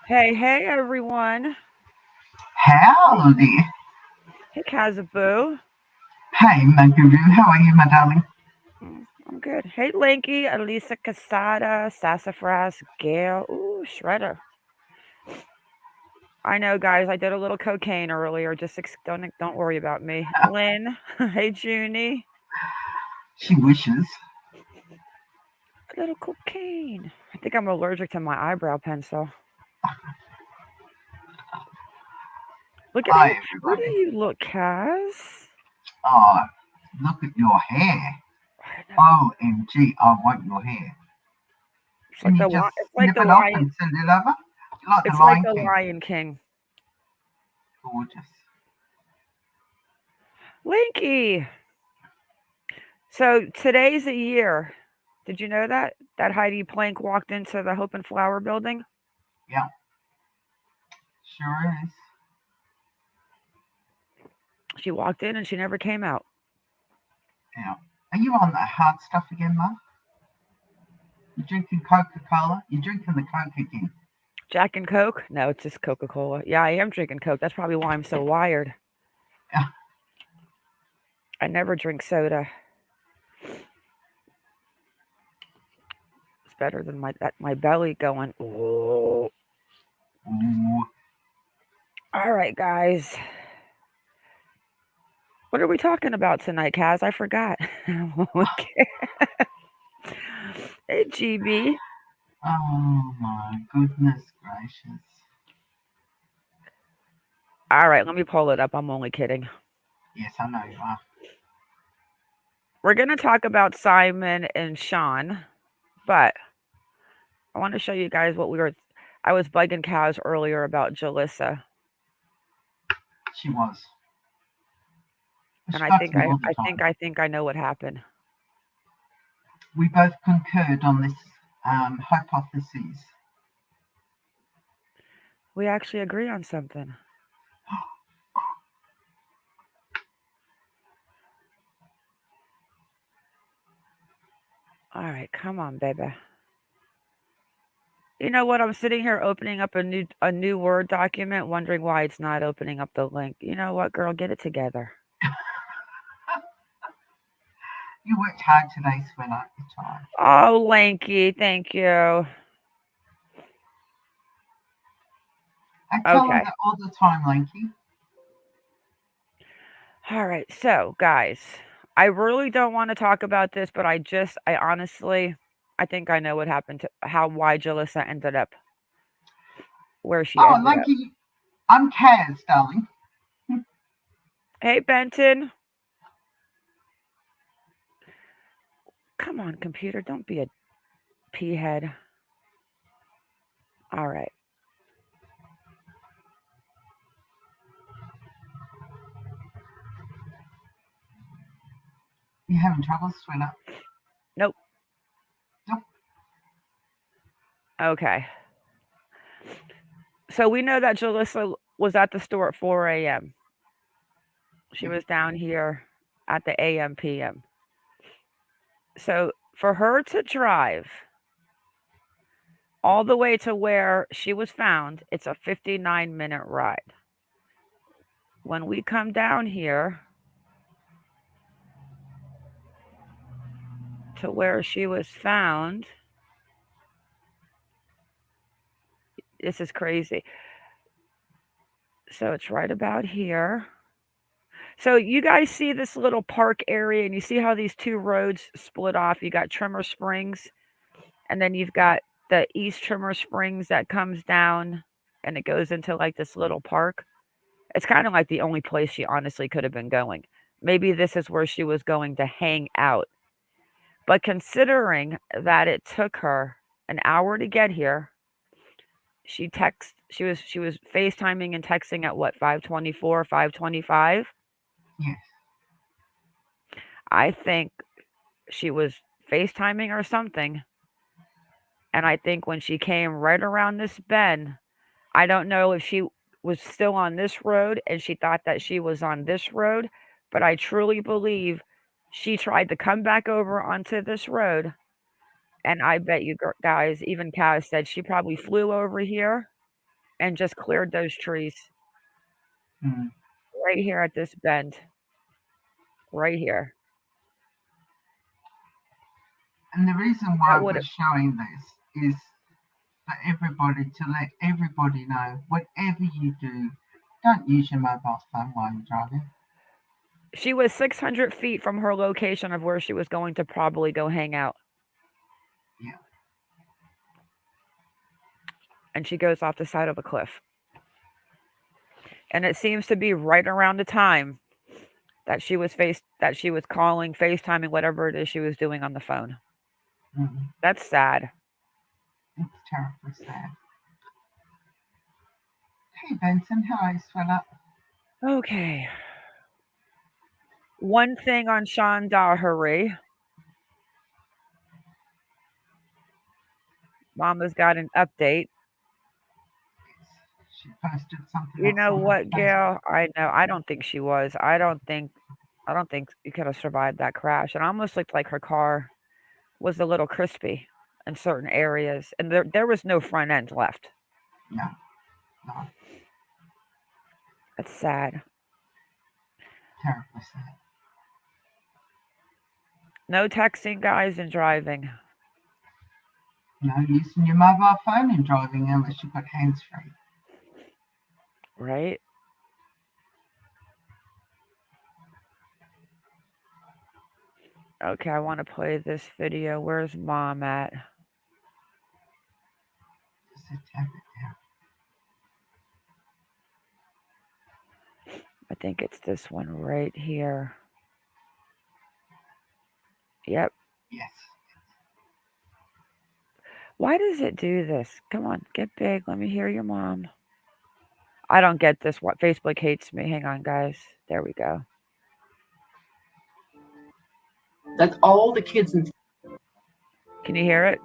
Hey, hey, everyone. Howdy. Hey, Kazaboo. Hey, Maguru, how are you, my darling? I'm good. Hey, Linky, Elisa Casada, Sassafras, Gail. Ooh, Shredder. I know, guys. I did a little cocaine earlier. Just don't worry about me. Lynn. Hey, Junie. She wishes. A little cocaine. I think I'm allergic to my eyebrow pencil. Look at Hi, how pretty everybody. you look, Kaz. Oh, look at your hair. I know. OMG, I want your hair. It's Can like you the just it's like snip the it off lion. and send it over? You're like the It's like Lion the King. Lion King. Gorgeous. Linky. So today's a year. Did you know that Heidi Plank walked into the Hope and Flower building? Yeah, sure is. She walked in and she never came out. Yeah. Are you on that hard stuff again, Mum? You drinking Coca-Cola? You're drinking the Coke again. Jack and Coke? No, it's just Coca Cola. Yeah, I am drinking Coke. That's probably why I'm so wired. Yeah. I never drink soda. It's better than my belly going. Oh. Ooh. All right, guys. What are we talking about tonight, Kaz? I forgot. Okay. Hey, GB. Oh, my goodness gracious. All right, let me pull it up. I'm only kidding. Yes, I know you are. We're going to talk about Simon and Sean, but I want to show you guys what we were. I was bugging Kaz earlier about Jalissa, She was. and She got to me all the time. I think I know what happened. We both concurred on this hypothesis. We actually agree on something. All right, come on, baby. You know what? I'm sitting here opening up a new Word document, wondering why it's not opening up the link. You know what, girl? Get it together. You worked hard today, sweetheart. You tried. Oh, Lanky, thank you. I tell them Okay. that all the time, Lanky. All right. So, guys, I really don't want to talk about this, but I honestly, I think I know what happened to why Jalissa ended up where she Oh, ended up. Lanky, I'm Kaz, darling. Hey, Benton. Come on, computer. Don't be a pea head. All right. You having trouble, sweetheart? Nope. Nope. Okay. So we know that Jalissa was at the store at 4 a.m. She Yep. was down here at the AM PM. So for her to drive all the way to where she was found, it's a 59-minute ride. When we come down here to where she was found, this is crazy. So it's right about here. So you guys see this little park area, and you see how these two roads split off. You got Trimmer Springs, and then you've got the East Trimmer Springs that comes down, and it goes into like this little park. It's kind of like the only place she honestly could have been going. Maybe this is where she was going to hang out. But considering that it took her an hour to get here, she was FaceTiming and texting at what, 5:24, 5:25. Yes. I think she was FaceTiming or something. And I think when she came right around this bend, I don't know if she was still on this road and she thought that she was on this road, but I truly believe she tried to come back over onto this road. And I bet you guys, even Kaz said she probably flew over here and just cleared those trees Mm. right here at this bend, right here. And the reason That why would we're have, showing this is for everybody to let everybody know whatever you do, don't use your mobile phone while you're driving. she was 600 feet from her location of where she was going to probably go hang out. Yeah. And she goes off the side of a cliff. And it seems to be right around the time that she was calling, FaceTiming, whatever it is she was doing on the phone. Mm. That's sad. It's terribly sad. Hey Benson, how is fella? Okay. One thing on Sean Daugherty. Mama's got an update. She posted something You else know on her what, Facebook. Gail? I know. I don't think she was. I don't think you could have survived that crash. It almost looked like her car was a little crispy in certain areas, and there was no front end left. No, no, That's sad. terribly sad. No texting, guys, and driving. No using your mobile phone in driving unless you've got hands free. Right? Okay, I want to play this video. Where's mom at? Just a tap it down. I think it's this one right here. Yep. Yes. Why does it do this? Come on, get big. Let me hear your mom. I don't get this. What Facebook hates me. Hang on, guys. There we go. That all the kids in. Can you hear it?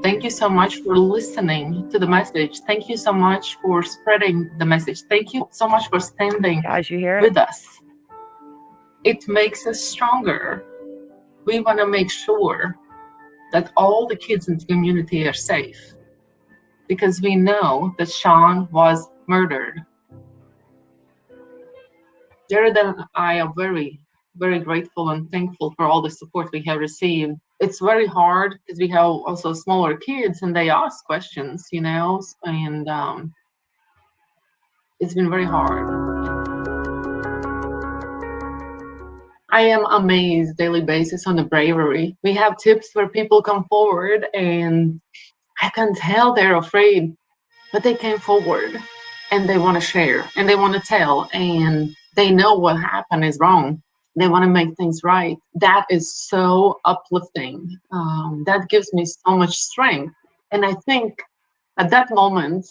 Thank you so much for listening to the message. Thank you so much for spreading the message. Thank you so much for standing Guys, you hear it? with us. It makes us stronger. We want to make sure that all the kids in the community are safe because we know that Sean was murdered. Jared and I are very, very grateful and thankful for all the support we have received. It's very hard because we have also smaller kids and they ask questions, and it's been very hard. I am amazed daily basis on the bravery. We have tips where people come forward and I can tell they're afraid, but they came forward and they want to share and they want to tell and they know what happened is wrong. They want to make things right. That is so uplifting. That gives me so much strength. And I think at that moment,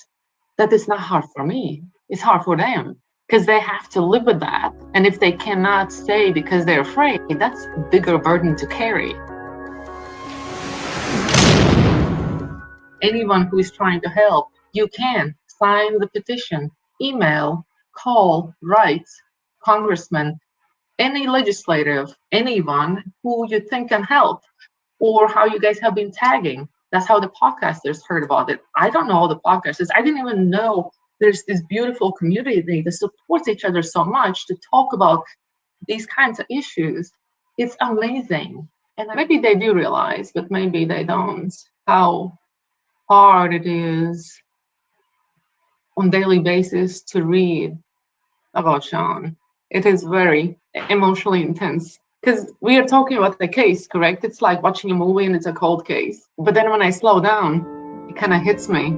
that is not hard for me. It's hard for them because they have to live with that. And if they cannot stay because they're afraid, that's a bigger burden to carry. Anyone who is trying to help, you can sign the petition, email, call, write, congressman, any legislative, anyone who you think can help, or how you guys have been tagging. That's how the podcasters heard about it. I don't know all the podcasters. I didn't even know there's this beautiful community that supports each other so much to talk about these kinds of issues. It's amazing. And maybe they do realize, but maybe they don't, how hard it is on a daily basis to read about Sean. It is very emotionally intense because we are talking about the case, correct? It's like watching a movie and it's a cold case. But then when I slow down, it kind of hits me.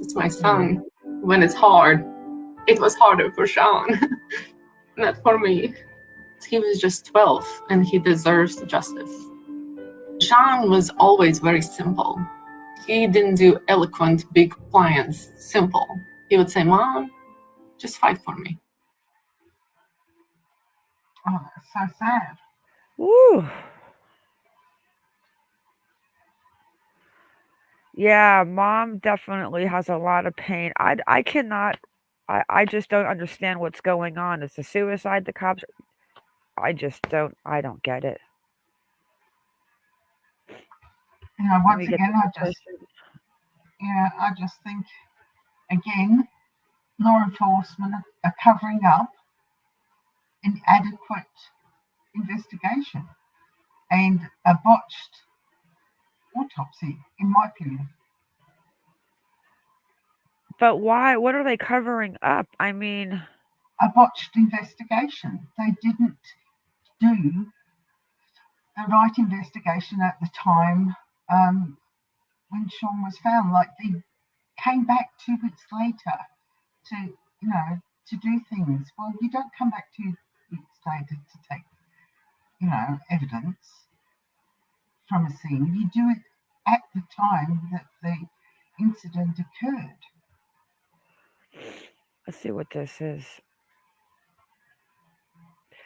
It's my son. When it's hard, it was harder for Sean, not for me. He was just 12 and he deserves justice. Sean was always very simple. He didn't do eloquent, big plans. Simple. He would say, Mom, just fight for me. Oh, that's so sad. Woo. Yeah, mom definitely has a lot of pain. I cannot. I just don't understand what's going on. It's a suicide. The cops. I just don't. I don't get it. Let Once me get again, the person. I just think, again, law enforcement are covering up inadequate investigation and a botched autopsy, in my opinion. But why? What are they covering up? I mean, A botched investigation. They didn't do the right investigation at the time when Sean was found. Like they came back 2 weeks later to, to do things. Well, you don't come back 2 weeks later to take, evidence from a scene. You do it at the time that the incident occurred. let's see what this is.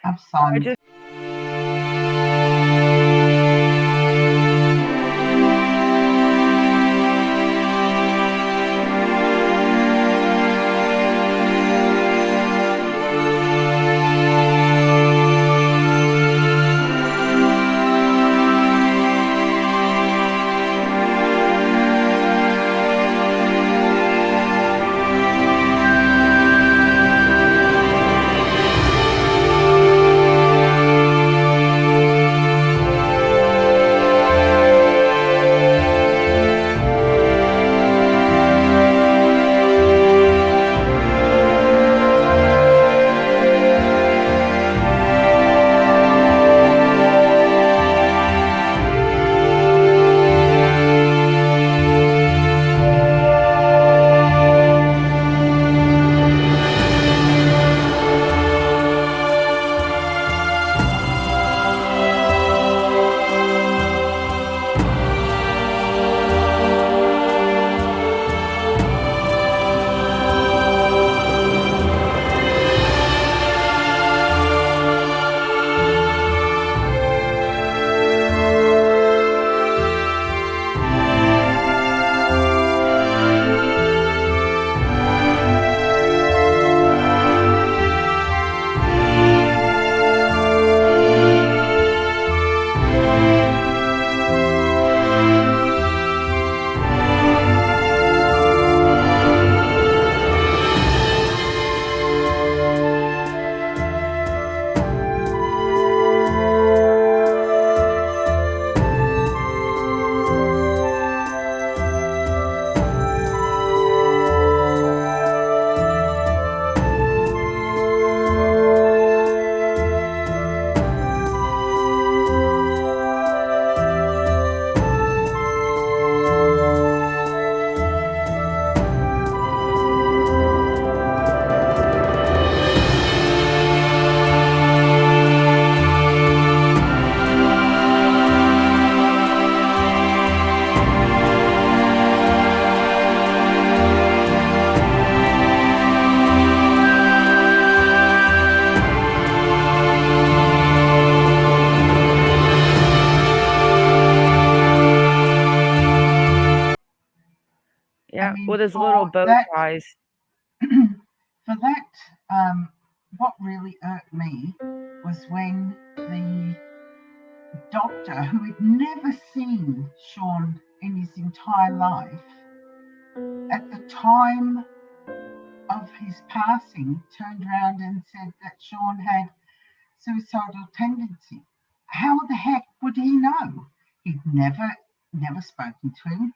Of I silence. just I yeah, mean, with his little for bow that, ties. for that, what really irked me was when the doctor, who had never seen Sean in his entire life, at the time of his passing, turned around and said that Sean had suicidal tendency. How the heck would he know? He'd never spoken to him,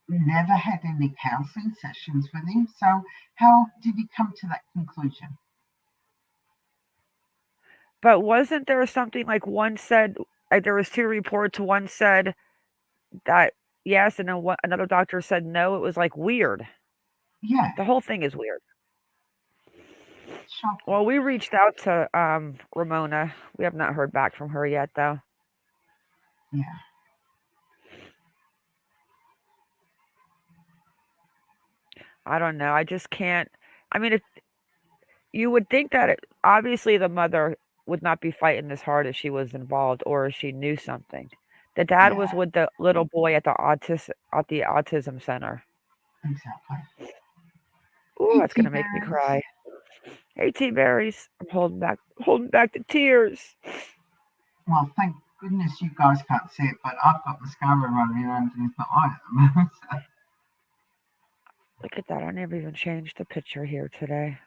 never had any counselling sessions with him. So how did he come to that conclusion? But wasn't there something like one said, like there was two reports, one said that yes, and then another doctor said no. It was like weird. Yeah, The whole thing is weird. shocking. Well, we reached out to Ramona. We have not heard back from her yet, though. Yeah, I don't know. I just can't. I mean, you would think that obviously the mother would not be fighting this hard if she was involved or if she knew something. The dad was yeah, with the little boy at the autism center. exactly. Ooh, Hey, that's tea gonna make me berries. cry. Hey, T berries, I'm holding back the tears. Well, thank goodness you guys can't see it, but I've got mascara running underneath my eye at the moment. So, Look at that. I never even changed the picture here today.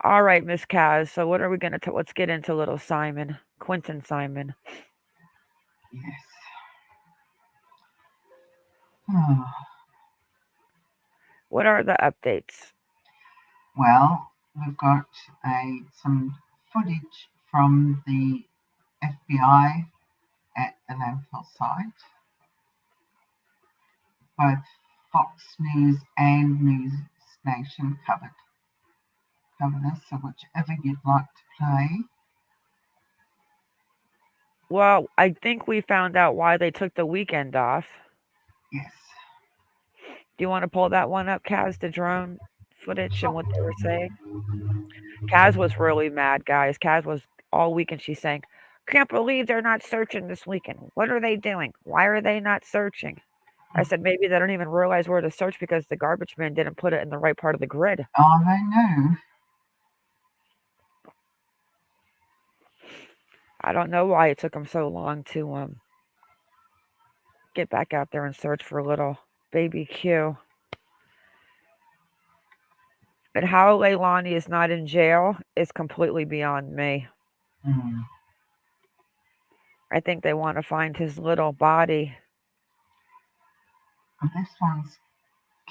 All right, Miss Kaz. So what are we gonna? Let's get into little Simon, Quinton Simon. yes. Oh, What are the updates? well, we've got some footage from the FBI at the landfill site. Both Fox News and News Nation covered this, so whichever you'd like to play. Well, I think we found out why they took the weekend off. Yes. Do you want to pull that one up, Kaz? The drone footage and Sure. what they were saying. Kaz was really mad, guys. Kaz was all weekend. She's saying, "Can't believe they're not searching this weekend. What are they doing? Why are they not searching?" I said maybe they don't even realize where to search because the garbage man didn't put it in the right part of the grid. Oh, they know. I don't know why it took them so long to get back out there and search for little baby Q. And how Leilani is not in jail is completely beyond me. Mm. I think they want to find his little body. And this one's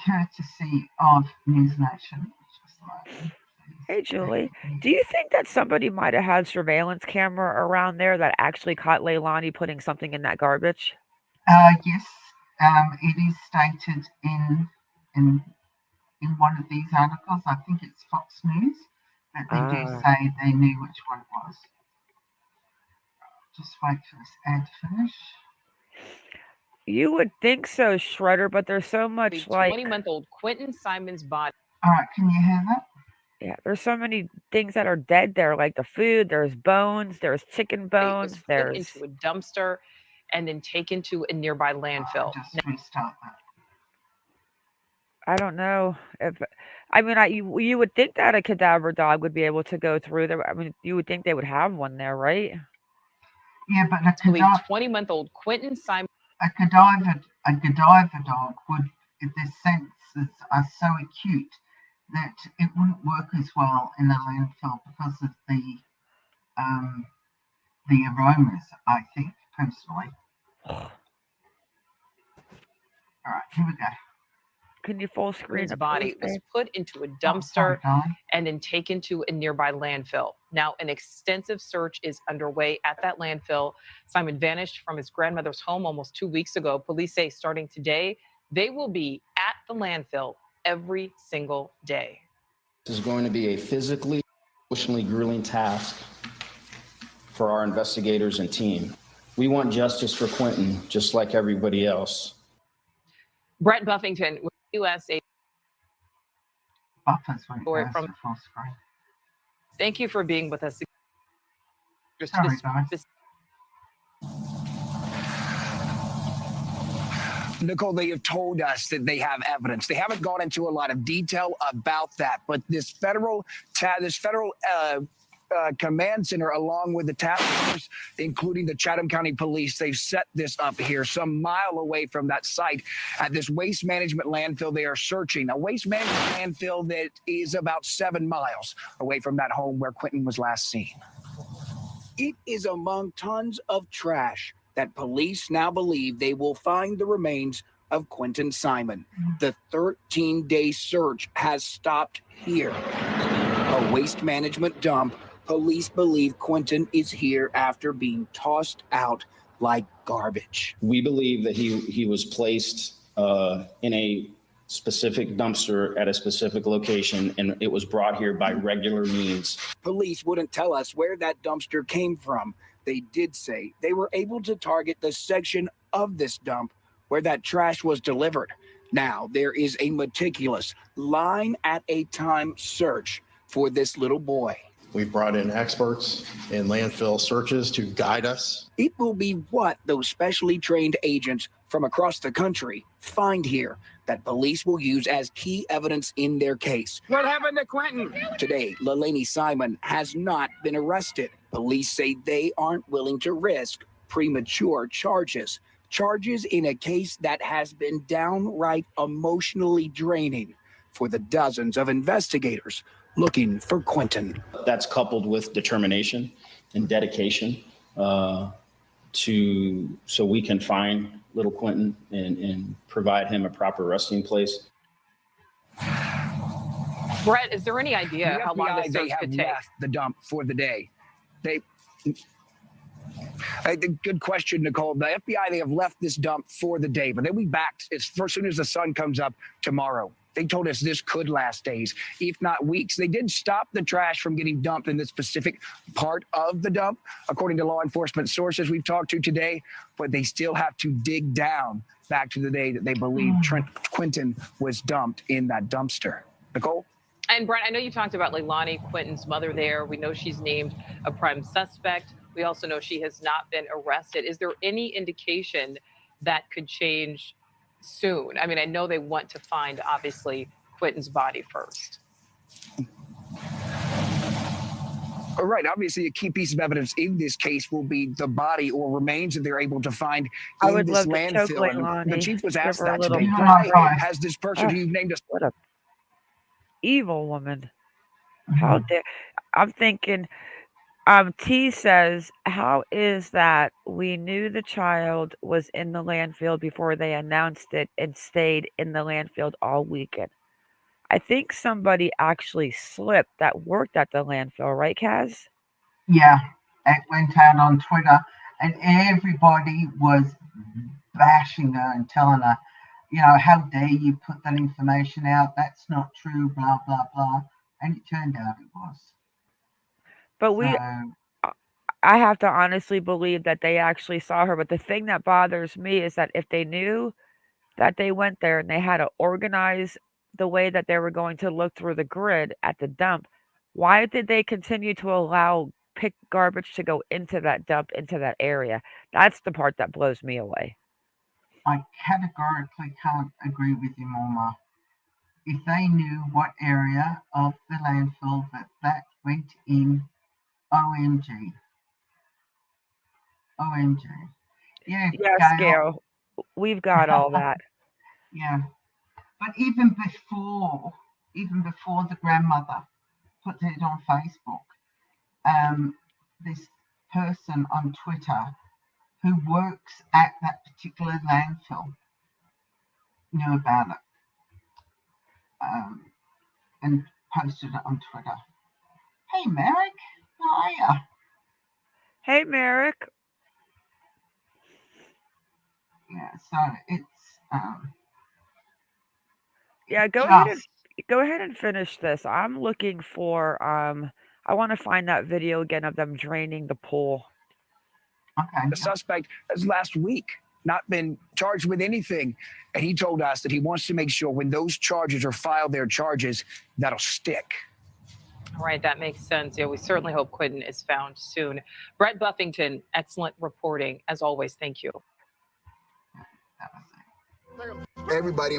courtesy of News Nation. Just like, Hey, please, Julie, do you think that somebody might have had surveillance camera around there that actually caught Leilani putting something in that garbage? Yes, it is stated in in one of these articles. I think it's Fox News, that they do Ah, say they knew which one it was. Just wait for this ad to finish. you would think so, Shredder, but there's so much The like, 20-month-old Quinton Simon's body All right, can you hear that? yeah, there's so many things that are dead there, like the food, there's bones, there's chicken was bones, put there's, into a dumpster and then taken to a nearby landfill. Just restart that. I don't know if, I mean, you would think that a cadaver dog would be able to go through there. I mean, you would think they would have one there, right? Yeah, but The 20-month-old Quinton Simon a Godiva dog would, if their senses are so acute that it wouldn't work as well in a landfill because of the aromas, I think, personally. All right, here we go. Can you full screen Simon's it, body please, was babe? put into a Oh, dumpster sorry, darling. and then taken to a nearby landfill. Now, an extensive search is underway at that landfill. Simon vanished from his grandmother's home almost 2 weeks ago. Police say starting today, they will be at the landfill every single day. This is going to be a physically, emotionally grueling task for our investigators and team. We want justice for Quinton, just like everybody else. Brett Buffington, USA. Buffers when it Story goes from- to full screen. Thank you for being with us. Sorry, guys. Nicole, they have told us that they have evidence. They haven't gone into a lot of detail about that, but this federal command center, along with the task force, including the Chatham County Police, they've set this up here some mile away from that site at this waste management landfill. They are searching a waste management landfill that is about 7 miles away from that home where Quinton was last seen. It is among tons of trash that police now believe they will find the remains of Quinton Simon. The 13-day search has stopped here. A waste management dump. Police believe Quinton is here after being tossed out like garbage. We believe that he was placed in a specific dumpster at a specific location, and it was brought here by regular means. Police wouldn't tell us where that dumpster came from. They did say they were able to target the section of this dump where that trash was delivered. Now, there is a meticulous line at a time search for this little boy. We've brought in experts in landfill searches to guide us. It will be what those specially trained agents from across the country find here that police will use as key evidence in their case. What happened to Quinton? Today, Leilani Simon has not been arrested. Police say they aren't willing to risk premature charges. Charges in a case that has been downright emotionally draining for the dozens of investigators looking for Quinton. That's coupled with determination and dedication so we can find little Quinton and provide him a proper resting place. Brett, is there any idea how long this search could take? Left the dump for the day. Good question, Nicole. The FBI, they have left this dump for the day, but they'll be back as soon as the sun comes up tomorrow. They told us this could last days, if not weeks. They did stop the trash from getting dumped in this specific part of the dump, according to law enforcement sources we've talked to today, but they still have to dig down back to the day that they believe Quinton was dumped in that dumpster. Nicole? And Brett, I know you talked about Leilani, Quinton's mother there. We know she's named a prime suspect. We also know she has not been arrested. Is there any indication that could change soon? I mean, I know they want to find, obviously, Quinton's body first. All right. Obviously, a key piece of evidence in this case will be the body or remains that they're able to find in this landfill. And the chief was asked that today. Why has this person who you've named us? What a evil woman. How dare... I'm thinking... T says, how is that we knew the child was in the landfill before they announced it and stayed in the landfill all weekend? I think somebody actually slipped that worked at the landfill, right, Kaz? Yeah, it went out on Twitter and everybody was bashing her and telling her, you know, how dare you put that information out? That's not true, blah, blah, blah. And it turned out it was. But I have to honestly believe that they actually saw her. But the thing that bothers me is that if they knew that they went there and they had to organize the way that they were going to look through the grid at the dump, why did they continue to allow picked garbage to go into that dump, into that area? That's the part that blows me away. I categorically can't agree with you, Norma. If they knew what area of the landfill that went in, OMG. OMG. Yeah, yes, Gail. We've got all that. Yeah. But even before the grandmother put it on Facebook, this person on Twitter who works at that particular landfill knew about it and posted it on Twitter. Hey, Merrick, how are you? Hey, Merrick. Yeah, so it's yeah, go ahead and finish this. I'm looking for I want to find that video again of them draining the pool. Okay. The suspect has last week not been charged with anything, and he told us that he wants to make sure when those charges are filed, their charges, that'll stick. All right, that makes sense. Yeah, we certainly hope Quinton is found soon. Brett Buffington, excellent reporting as always. Thank you. Everybody.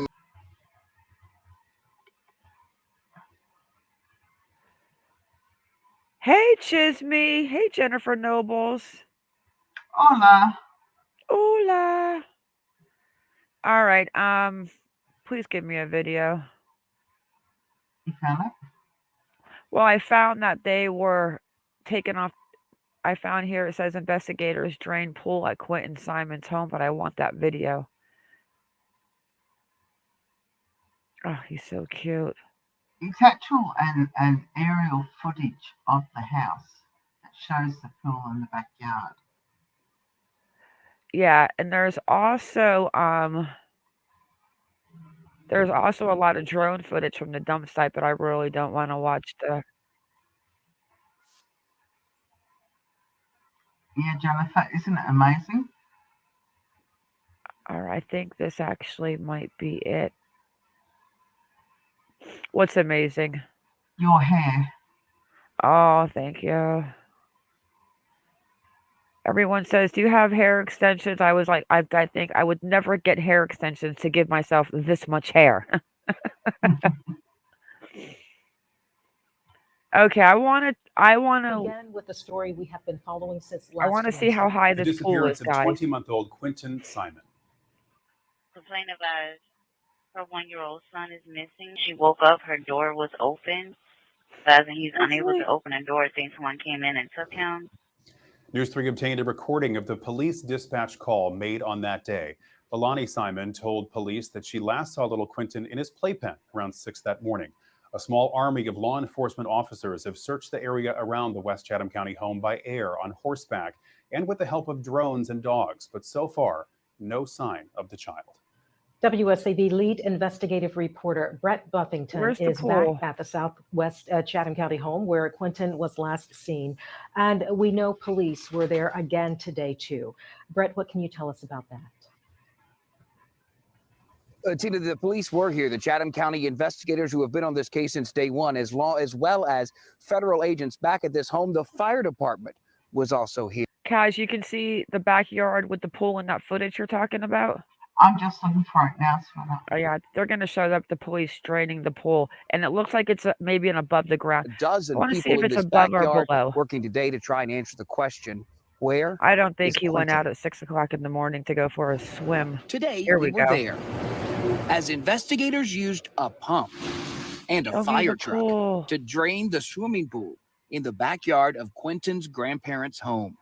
Hey, Chisme. Hey, Jennifer Nobles. Hola. Hola. All right. Please give me a video. You found it? Well, I found that they were taken off. I found here it says investigators drain pool at Quinton Simon's home, but I want that video. Oh, he's so cute. It's actual an aerial footage of the house that shows the pool in the backyard. Yeah, and there's also a lot of drone footage from the dump site, but I really don't want to watch the. Yeah, Jennifer, isn't it amazing? Or I think this actually might be it. What's amazing? Your hair. Oh, thank you. Everyone says, "Do you have hair extensions?" I was like, I think I would never get hair extensions to give myself this much hair. Okay, I wanna, Again, with the story we have been following since I last wanna see how Wednesday. high The this pool is, disappearance of guys. 20-month-old Quinton Simon. Complain about her 1-year-old son is missing. She woke up, her door was open, advising he's unable to open the door, saying someone came in and took him. News 3 obtained a recording of the police dispatch call made on that day. Alani Simon told police that she last saw little Quinton in his playpen around 6 that morning. A small army of law enforcement officers have searched the area around the West Chatham County home by air, on horseback, and with the help of drones and dogs. But so far, no sign of the child. WSAV lead investigative reporter Brett Buffington Where's the is back pool? at the Southwest Chatham County home where Quinton was last seen. And we know police were there again today, too. Brett, what can you tell us about that? Tina, the police were here. The Chatham County investigators who have been on this case since day one, as well as federal agents back at this home. The fire department was also here. Kaz, you can see the backyard with the pool in that footage you're talking about. I'm just looking for it now, sweetheart. Oh yeah, they're gonna show up the police draining the pool, and it looks like it's maybe an above the ground. A dozen I want to see people if in it's this above or backyard below. working today to try and answer the question, where I don't think is he went Quinton? out at 6 o'clock in the morning to go for a swim. Today, Here we we were go. there as investigators used a pump and a Show me fire the truck pool. to drain the swimming pool in the backyard of Quinton's grandparents' home.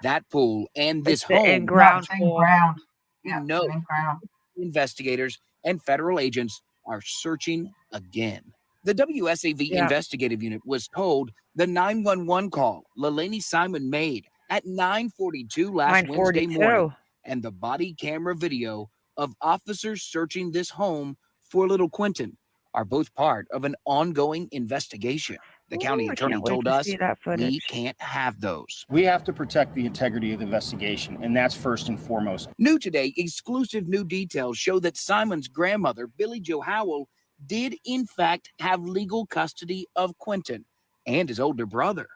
That pool and this It's the home, in-ground No, it's pool. in-ground. we Yeah, know it's in-ground. investigators and federal agents are searching again. The WSAV Yeah. investigative unit was told the 911 call Leilani Simon made at 9:42 last Wednesday morning, 9:42. and the body camera video of officers searching this home for little Quinton are both part of an ongoing investigation. The county Ooh, I attorney can't wait told to us, see that we footage. can't have those. We have to protect the integrity of the investigation, and that's first and foremost. New today, exclusive new details show that Simon's grandmother, Billie Jo Howell, did in fact have legal custody of Quinton and his older brother.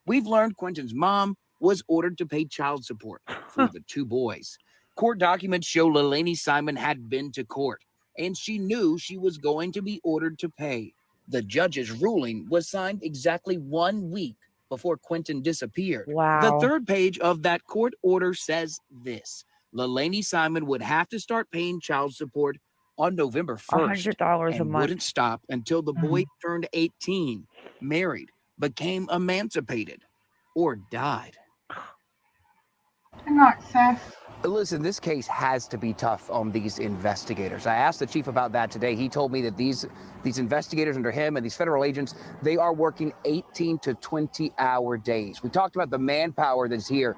We've learned Quinton's mom was ordered to pay child support for the two boys. Court documents show Leilani Simon had been to court, and she knew she was going to be ordered to pay. The judge's ruling was signed exactly 1 week before Quinton disappeared. Wow. The third page of that court order says this: Leilani Simon would have to start paying child support on November 1st $100 a and month. wouldn't stop until the boy turned 18, married, became emancipated, or died. Good night, Seth. Listen, this case has to be tough on these investigators. I asked the chief about that today. He told me that these investigators under him and these federal agents, they are working 18 to 20-hour days. We talked about the manpower that's here.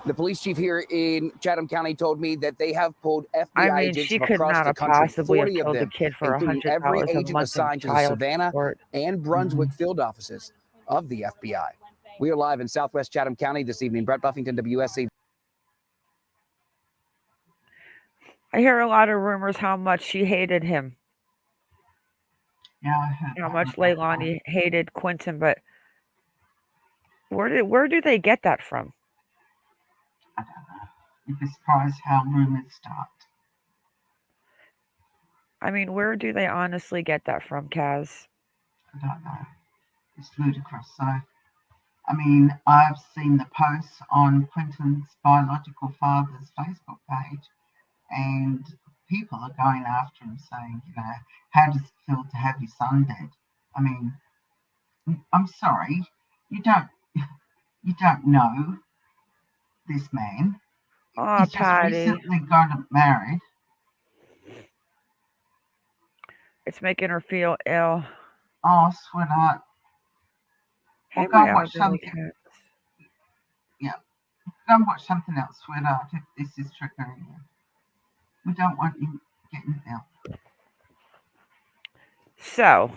The police chief here in Chatham County told me that they have pulled FBI I mean, agents she from could across not the have country, possibly have 40 of killed a them, kid for including $100 every a agent month in assigned to the child Savannah support. and Brunswick field offices of the FBI. We are live in Southwest Chatham County this evening. Brett Buffington, WSAV. I hear a lot of rumors how much she hated him, Yeah, I heard how that much one. Leilani hated Quinton, but where do they get that from? I don't know. You'd be surprised how rumors start. I mean, where do they honestly get that from, Kaz? I don't know. It's ludicrous. So, I mean, I've seen the posts on Quinton's biological father's Facebook page, and people are going after him saying, you know, how does it feel to have your son dead? I mean, I'm sorry, you don't know this man. Oh, He's just Patty. recently got married. It's making her feel ill. Oh, sweetheart. Hey, Well, go my and watch elderly something. cats. Yeah. Go and watch something else, sweetheart, if this is triggering you. We don't want you getting ill. So,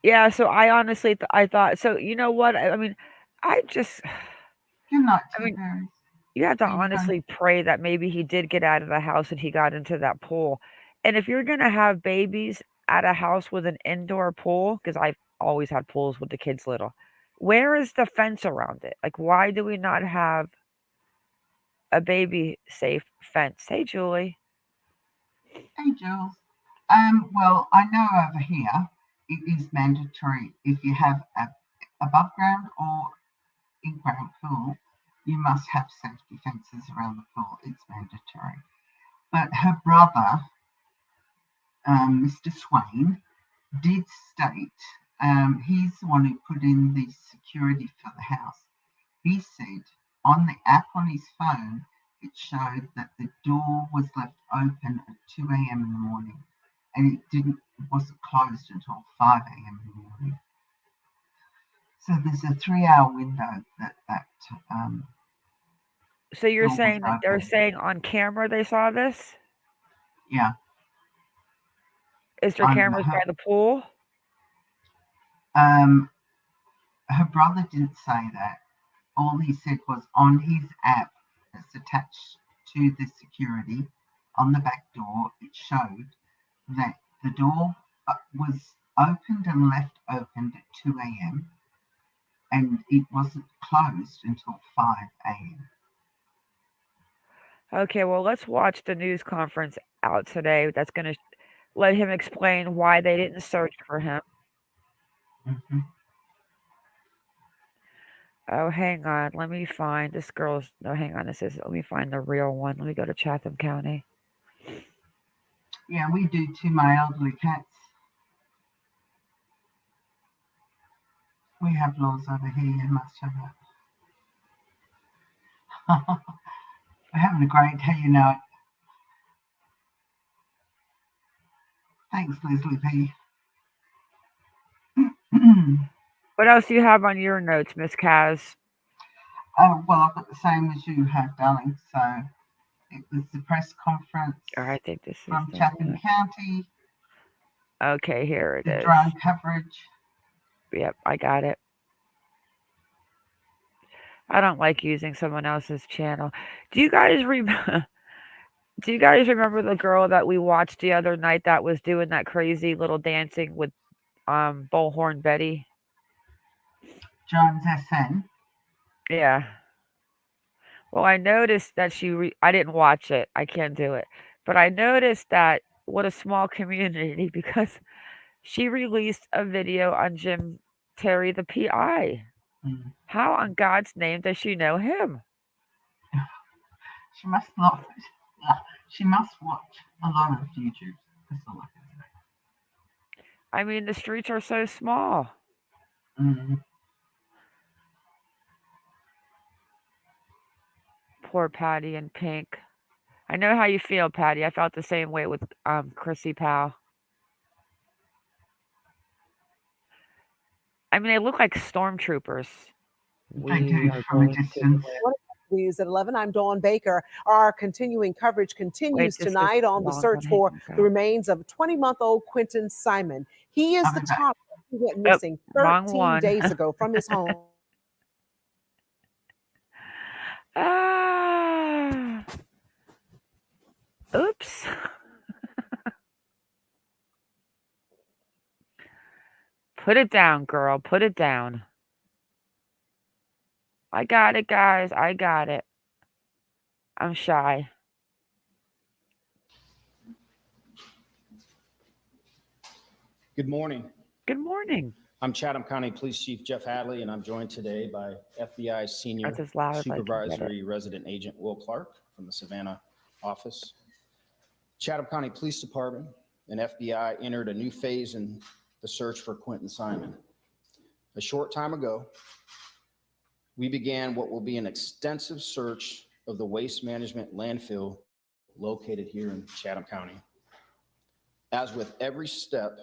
yeah, so I honestly, I thought, so you know what? I mean, I just, Good night, I Two mean, Berries. you have to Are you going? honestly pray that maybe he did get out of the house and he got into that pool. And if you're going to have babies at a house with an indoor pool, because I've always had pools with the kids little, where is the fence around it? Like, why do we not have a baby safe fence? Hey, Julie. Hey, Jules. Well, I know over here it is mandatory if you have a above ground or in ground pool, you must have safety fences around the pool. It's mandatory. But her brother, Mr. Swain, did state he's the one who put in the security for the house. He said on the app on his phone, it showed that the door was left open at 2 a.m. in the morning, and it wasn't closed until 5 a.m. in the morning. So there's a 3-hour window that So you're door was saying that they're open. saying on camera they saw this? Yeah, Is there on cameras by the pool? her brother didn't say that. All he said was on his app that's attached to the security on the back door, it showed that the door was opened and left opened at 2 a.m. and it wasn't closed until 5 a.m. Okay, well, let's watch the news conference out today. That's going to let him explain why they didn't search for him. Mm-hmm. Oh, hang on. Let me find this girl's. No, hang on. Let me find the real one. Let me go to Chatham County. Yeah, we do too, my elderly cats. We have laws over here, you must have that. We're having a great day, you know. Thanks, Leslie P. What else do you have on your notes, Miss Kaz? Well, I've got the same as you have, darling. So it was the press conference I think this is from the Chatham one. County, Okay, here it the is. drone coverage. Yep, I got it. I don't like using someone else's channel. Do you guys remember? Do you guys remember the girl that we watched the other night that was doing that crazy little dancing with Bullhorn Betty? Jones SN. Yeah. Well, I noticed that I didn't watch it. I can't do it. But I noticed that what a small community because she released a video on Jim Terry the PI. Mm. How on God's name does she know him? She must not. She must watch a lot of YouTube. That's all I can say. I mean, the streets are so small. Mm. Poor Patty and Pink. I know how you feel, Patty. I felt the same way with Chrissy Powell. I mean, they look like stormtroopers. They do We are from a going to distance. win. News at 11. I'm Dawn Baker. Our continuing coverage Wait, continues this is tonight on the long search one. for Hang the on. remains of 20-month-old Quinton Simon. He is the toddler who went missing wrong 13 one. days ago from his home. Ah. Oops. Put it down, girl. Put it down. I got it, guys. I got it. I'm shy. Good morning. Good morning. I'm Chatham County Police Chief Jeff Hadley, and I'm joined today by FBI Senior That's as loud as I can get it. Supervisory Resident Agent Will Clark from the Savannah office. Chatham County Police Department and FBI entered a new phase in the search for Quinton Simon. A short time ago, we began what will be an extensive search of the waste management landfill located here in Chatham County. As with every step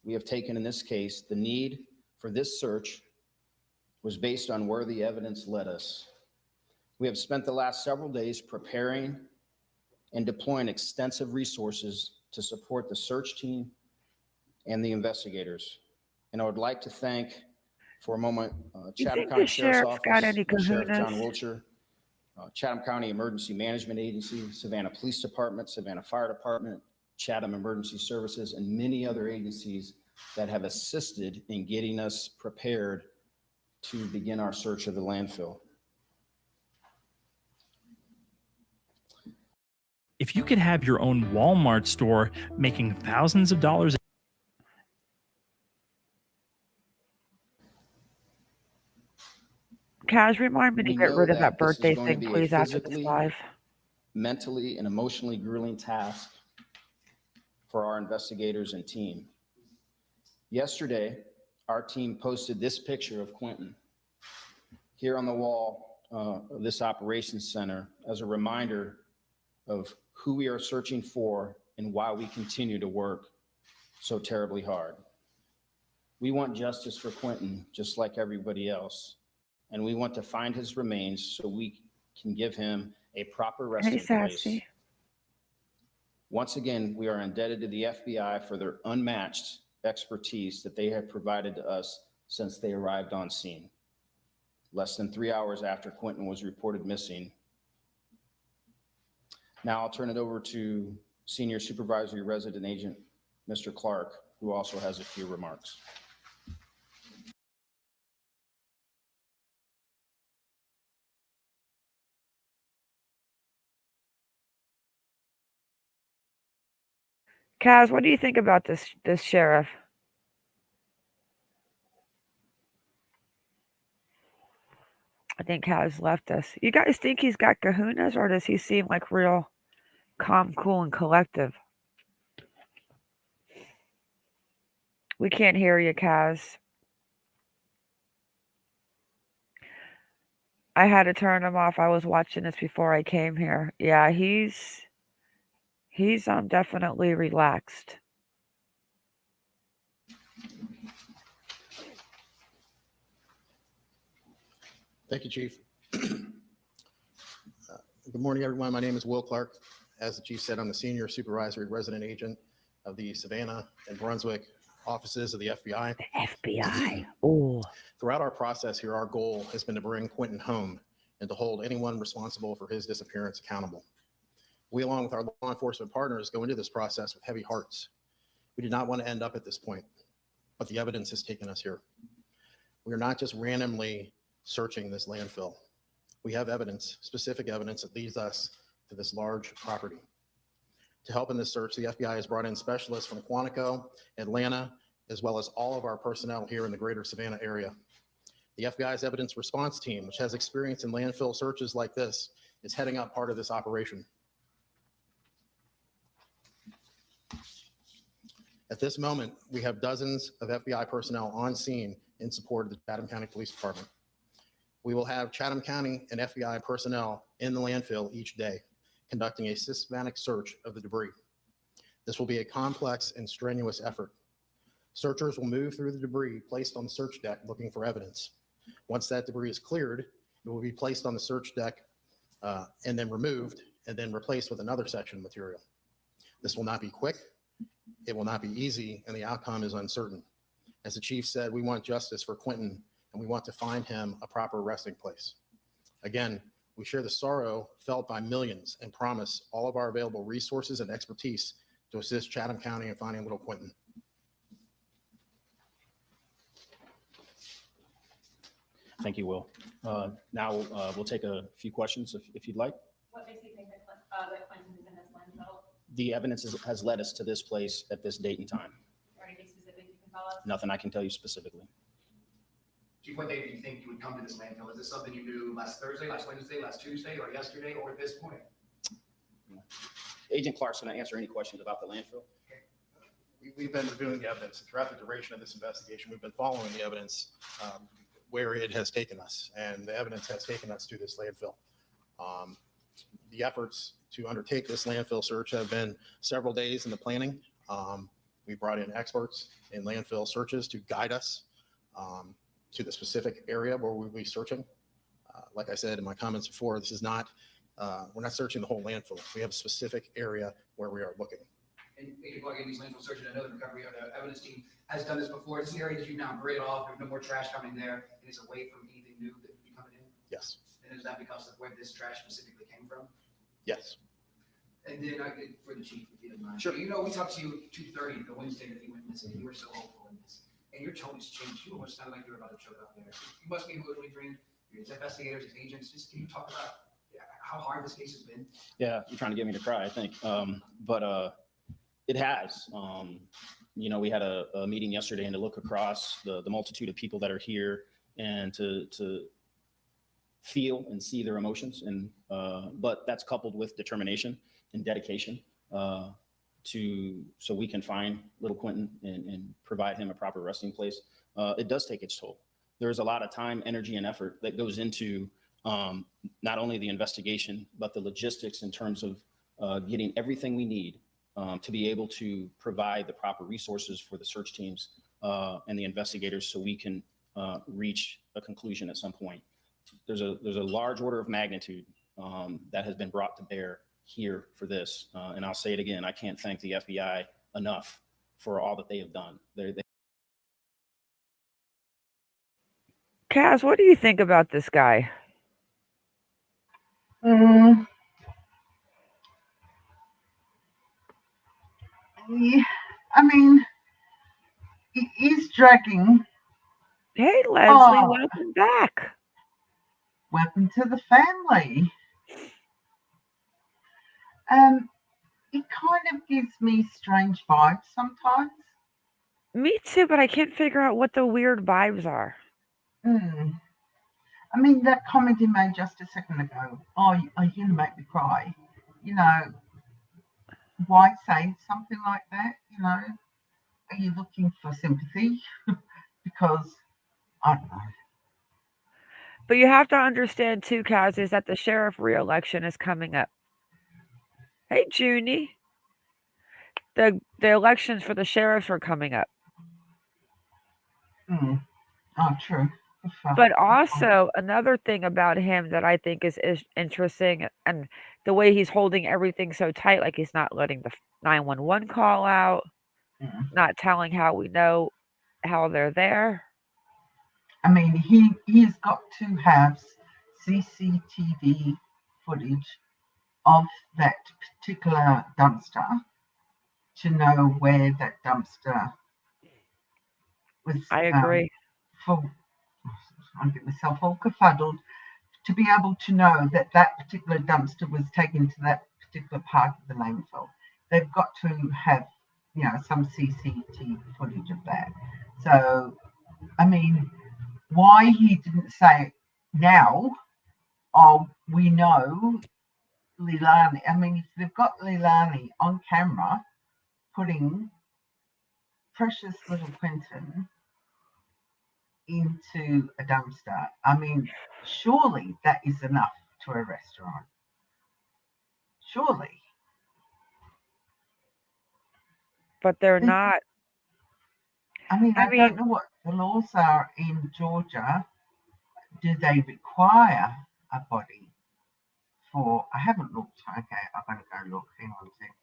we have taken in this case, the need for this search was based on where the evidence led us. We have spent the last several days preparing and deploying extensive resources to support the search team and the investigators. And I would like to thank, for a moment, You Chatham think County the Sheriff's sheriff's got Office, any Sheriff kahunas? John Wiltshire, Chatham County Emergency Management Agency, Savannah Police Department, Savannah Fire Department, Chatham Emergency Services, and many other agencies that have assisted in getting us prepared to begin our search of the landfill. If you could have your own Walmart store making thousands of dollars. Kaz, remind me to We get know rid of that that this is birthday going to thing, be a please, after this physically, live. mentally, and emotionally grueling task for our investigators and team. Yesterday, our team posted this picture of Quinton here on the wall of this operations center as a reminder of who we are searching for and why we continue to work so terribly hard. We want justice for Quinton, just like everybody else, and we want to find his remains so we can give him a proper resting place. Sassy. Once again, we are indebted to the FBI for their unmatched expertise that they have provided to us since they arrived on scene. Less than 3 hours after Quinton was reported missing. Now I'll turn it over to Senior Supervisory Resident Agent, Mr. Clark, who also has a few remarks. Kaz, what do you think about this sheriff? I think Kaz left us. You guys think he's got kahunas, or does he seem like real calm, cool, and collective? We can't hear you, Kaz. I had to turn him off. I was watching this before I came here. Yeah, he's definitely relaxed. Thank you, Chief. Good morning, everyone. My name is Will Clark. As the Chief said, I'm the Senior Supervisory Resident Agent of the Savannah and Brunswick offices of the FBI. The FBI. Oh. Throughout our process here, our goal has been to bring Quinton home and to hold anyone responsible for his disappearance accountable. We, along with our law enforcement partners, go into this process with heavy hearts. We did not want to end up at this point, but the evidence has taken us here. We are not just randomly searching this landfill. We have evidence, specific evidence that leads us to this large property. To help in this search, the FBI has brought in specialists from Quantico, Atlanta, as well as all of our personnel here in the greater Savannah area. The FBI's evidence response team, which has experience in landfill searches like this, is heading up part of this operation. At this moment, we have dozens of FBI personnel on scene in support of the Chatham County Police Department. We will have Chatham County and FBI personnel in the landfill each day, conducting a systematic search of the debris. This will be a complex and strenuous effort. Searchers will move through the debris placed on the search deck looking for evidence. Once that debris is cleared, it will be placed on the search deck and then removed and then replaced with another section of material. This will not be quick, it will not be easy, and the outcome is uncertain. As the Chief said, we want justice for Quinton, and we want to find him a proper resting place. Again, we share the sorrow felt by millions and promise all of our available resources and expertise to assist Chatham County in finding little Quinton. Thank you, Will. Now we'll take a few questions if you'd like. What makes you think that Quinton is in this landfill? The evidence has led us to this place at this date and time. Or anything specific you can tell us? Nothing I can tell you specifically. Chief, what day do you think you would come to this landfill? Is this something you knew last Thursday, last Wednesday, last Tuesday, or yesterday, or at this point? Agent Clark's going to answer any questions about the landfill. We've been reviewing the evidence throughout the duration of this investigation. We've been following the evidence where it has taken us, and the evidence has taken us to this landfill. The efforts to undertake this landfill search have been several days in the planning. We brought in experts in landfill searches to guide us to the specific area where we'll be searching. Like I said in my comments before, this is not, we're not searching the whole landfill. We have a specific area where we are looking. And you're plugging these landfill searches. I know the recovery evidence team has done this before. It's an area that you've now grid off. There's no more trash coming there, and it's away from anything new that would be coming in. Yes. And is that because of where this trash specifically came from? Yes. And then for the chief, if you don't mind. Sure. You know, we talked to you 2:30 the Wednesday that you went missing. You were so hopeful in this, and your tone has changed. You almost sounded like you were about to choke up there. You must be emotionally drained. Your investigators, his agents. Just can you talk about how hard this case has been? Yeah, you're trying to get me to cry, I think. But it has. You know, we had a meeting yesterday, and to look across the multitude of people that are here and to feel and see their emotions, and but that's coupled with determination and dedication so we can find little Quinton and provide him a proper resting place. It does take its toll. There's a lot of time, energy, and effort that goes into not only the investigation, but the logistics in terms of getting everything we need to be able to provide the proper resources for the search teams and the investigators so we can reach a conclusion at some point. There's a large order of magnitude that has been brought to bear here for this. And I'll say it again, I can't thank the FBI enough for all that they have done. Kaz, what do you think about this guy? Yeah, I mean, it is dragging. Hey, Leslie, welcome back. Welcome to the family. It kind of gives me strange vibes sometimes. Me too, but I can't figure out what the weird vibes are. I mean, that comment he made just a second ago, oh, are you going to make me cry? You know, why say something like that? You know, are you looking for sympathy? Because, I don't know. But you have to understand too, Kaz, is that the sheriff re-election is coming up. Hey, Junie. The elections for the sheriffs are coming up. Oh, true. But also another thing about him that I think is interesting, and the way he's holding everything so tight, like he's not letting the 911 call out, not telling how we know how they're there. I mean, he's got to have CCTV footage of that particular dumpster to know where that dumpster was. I agree. I'll get myself all kerfuddled. To be able to know that that particular dumpster was taken to that particular part of the landfill, they've got to have, you know, some CCTV footage of that. So, I mean, why he didn't say now, oh, we know Leilani. I mean, if they've got Leilani on camera putting precious little Quinton into a dumpster, I mean, surely that is enough to arrest her on. Surely. But they're not. I mean, I don't know what the laws are in Georgia. Do they require a body for? I haven't looked. Okay, I'm going to go look. Hang on a second.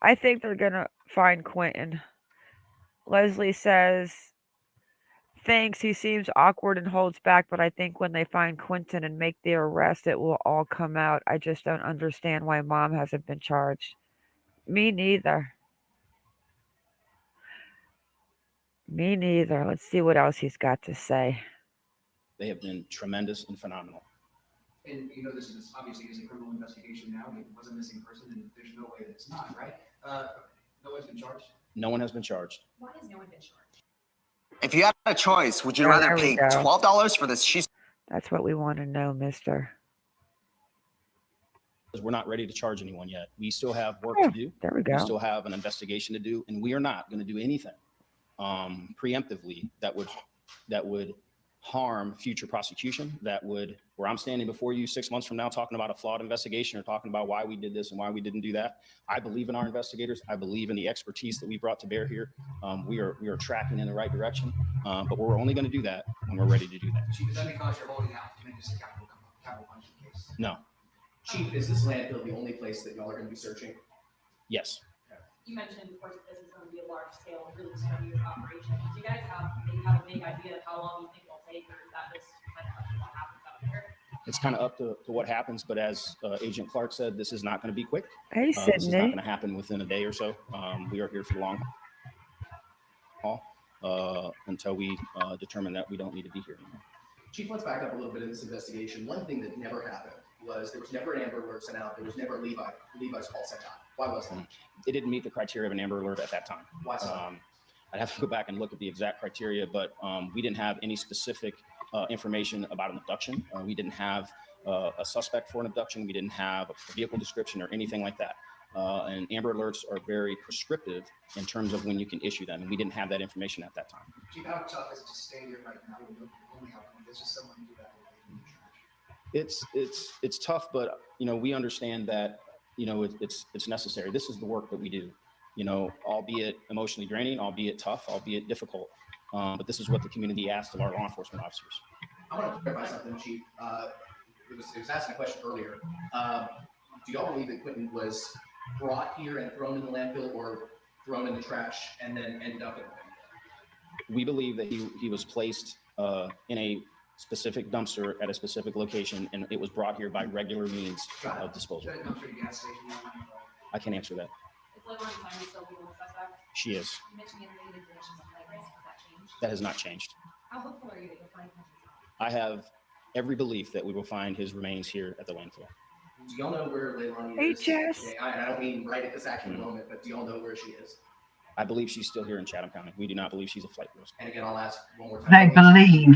I think they're going to find Quinton. Leslie says, thanks, he seems awkward and holds back, but I think when they find Quinton and make the arrest, it will all come out. I just don't understand why mom hasn't been charged. Me neither. Me neither. Let's see what else he's got to say. They have been tremendous and phenomenal. And you know, this is obviously is a criminal investigation now. It was a missing person, and there's no way that it's not, right? No one's been charged? No one has been charged. Why has no one been charged? If you had a choice, would you rather pay $12 for this? That's what we want to know, mister. We're not ready to charge anyone yet. We still have work to do. There we go. We still have an investigation to do, and we are not going to do anything preemptively that would harm future prosecution that would, where I'm standing before you 6 months from now talking about a flawed investigation or talking about why we did this and why we didn't do that. I believe in our investigators. I believe in the expertise that we brought to bear here. We are tracking in the right direction, but we're only going to do that when we're ready to do that. Chief, is that because you're holding out to make this a capital punishing case? No. Chief, is this landfill the only place that y'all are going to be searching? Yes. You mentioned, of course, that this is going to be a large scale, really strenuous operation. Do you guys have a big idea of how long you think it'll take, or is that just kind of up to what happens out there? It's kind of up to what happens, but as Agent Clark said, this is not going to be quick. Hey, This is not Sydney. going to happen within a day or so. We are here for the long haul until we determine that we don't need to be here anymore. Chief, let's back up a little bit in this investigation. One thing that never happened was there was never an Amber Alert sent out. There was never Levi's call sent out. Why was that? It didn't meet the criteria of an Amber Alert at that time. Why so? I'd have to go back and look at the exact criteria, but we didn't have any specific information about an abduction. We didn't have a suspect for an abduction. We didn't have a vehicle description or anything like that. And Amber Alerts are very prescriptive in terms of when you can issue them, and we didn't have that information at that time. Chief, how tough is it to stay here right now? Only how there's just someone who do that in the trash. It's tough, but we understand that it's necessary. This is the work that we do, albeit emotionally draining, albeit tough, albeit difficult. But this is what the community asked of our law enforcement officers. I want to clarify something, Chief. It was asking a question earlier. Do y'all believe that Quinton was brought here and thrown in the landfill, or thrown in the trash and then ended up in the landfill? We believe that he was placed in a specific dumpster at a specific location, and it was brought here by regular means of disposal. Is that dumpster at a gas station? I can't answer that. Is Leilani Simon still legal suspect? She is. You mentioned the related conditions of flight risk. Has that changed? That has not changed. How hopeful are you that you'll find Quinton's body? I have every belief that we will find his remains here at the landfill. Do y'all know where Leilani Hey, is? Jess. I don't mean right at this actual moment, but do y'all know where she is? I believe she's still here in Chatham County. We do not believe she's a flight risk. And again, I'll ask one more time. They believe.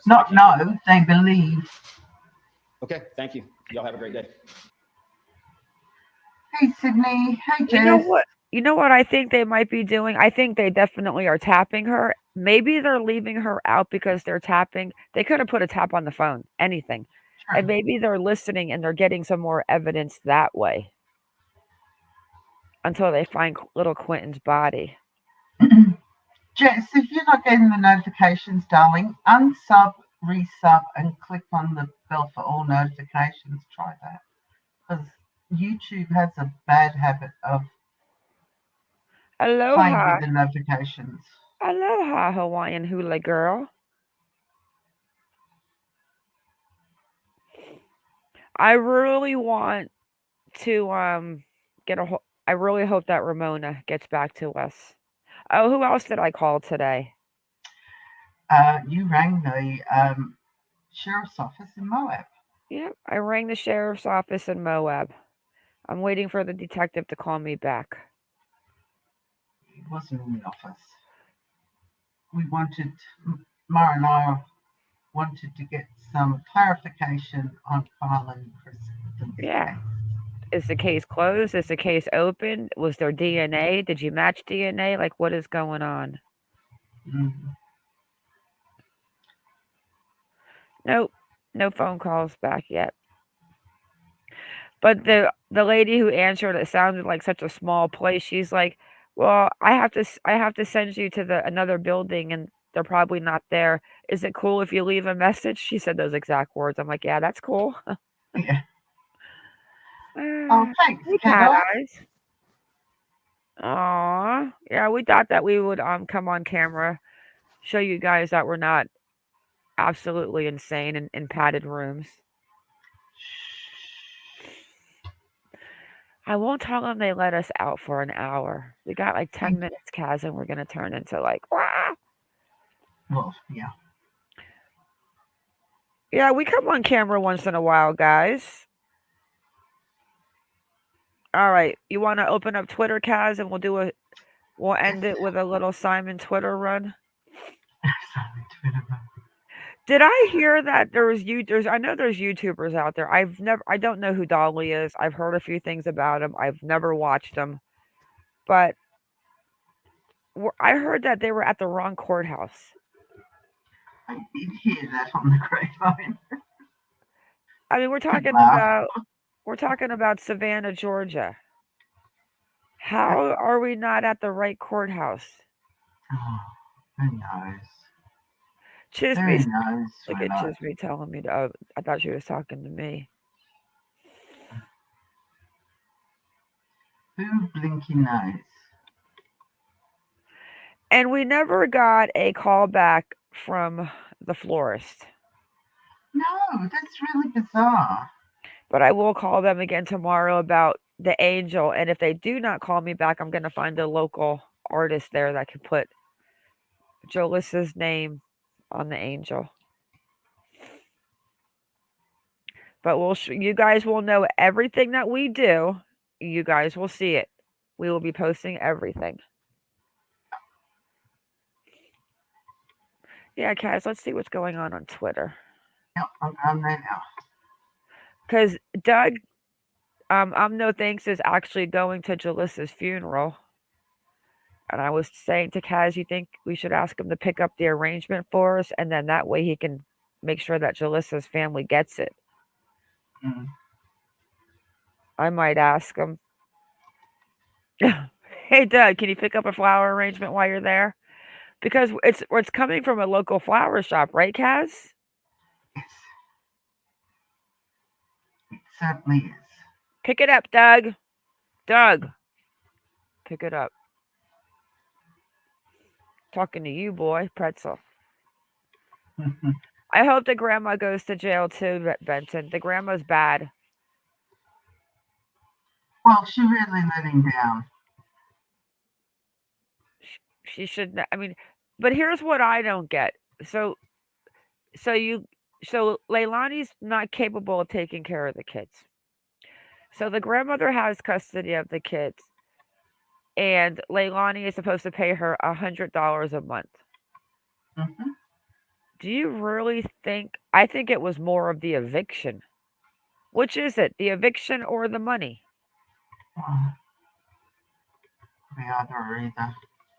Not know, they believe. Okay, thank you. Y'all have a great day. Hey, Sydney. Hey, Jess. You know what I think they might be doing? I think they definitely are tapping her. Maybe they're leaving her out because they're tapping. They could have put a tap on the phone, anything. Sure. And maybe they're listening and they're getting some more evidence that way until they find little Quinton's body. Jess, if you're not getting the notifications, darling, unsub, resub, and click on the bell for all notifications. Try that. Because YouTube has a bad habit of playing Aloha. with the notifications. Aloha, Hawaiian hula girl. I really want to I really hope that Ramona gets back to us. Oh, who else did I call today? You rang the sheriff's office in Moab. Yep, I rang the sheriff's office in Moab. I'm waiting for the detective to call me back. He wasn't in the office. Mara and I wanted to get some clarification on Kyle and Kristen. Yeah. Is the case closed? Is the case open? Was there DNA? Did you match DNA? Like, what is going on? Mm-hmm. Nope. No phone calls back yet. But the lady who answered, it sounded like such a small place. She's like, "Well, I have to send you to another building, and they're probably not there. Is it cool if you leave a message?" She said those exact words. I'm like, "Yeah, that's cool." Yeah. Oh, thanks, Hey, kiddo. Cat Eyes. Aw, yeah, we thought that we would come on camera, show you guys that we're not absolutely insane in padded rooms. I won't tell them they let us out for an hour. We got like 10 minutes, Kaz, and we're gonna turn into like, wah! Well, yeah. Yeah, we come on camera once in a while, guys. All right, you want to open up Twitter, Kaz, and we'll end it with a little Simon Twitter run. Did I hear that I know there's YouTubers out there. I don't know who Dolly is. I've heard a few things about him. I've never watched him, but I heard that they were at the wrong courthouse. I did hear that on the grapevine. I mean, Good laugh. we're talking about Savannah, Georgia. How are we not at the right courthouse? Oh, who knows? Chisme, Who knows? look We're at not. Chisme telling me to. Oh, I thought she was talking to me. Who blinking knows? And we never got a call back from the florist. No, that's really bizarre. But I will call them again tomorrow about the angel. And if they do not call me back, I'm going to find a local artist there that can put Jolissa's name on the angel. But you guys will know everything that we do. You guys will see it. We will be posting everything. Yeah, Kaz, let's see what's going on Twitter. Yep, I'm on there now. Because Doug, I'm no thanks is actually going to Jalissa's funeral. And I was saying to Kaz, you think we should ask him to pick up the arrangement for us? And then that way he can make sure that Jalissa's family gets it. Mm. I might ask him. Hey, Doug, can you pick up a flower arrangement while you're there? Because it's coming from a local flower shop, right, Kaz? Yes. It certainly is. Pick it up, Doug. Doug, pick it up. Talking to you, boy, pretzel. I hope the grandma goes to jail too, Benton. The grandma's bad. Well, she really let him down. She should. I mean, but here's what I don't get. So Leilani's not capable of taking care of the kids. So the grandmother has custody of the kids, and Leilani is supposed to pay her $100 a month. Mm-hmm. Do you really think? I think it was more of the eviction. Which is it, the eviction or the money? The other or either.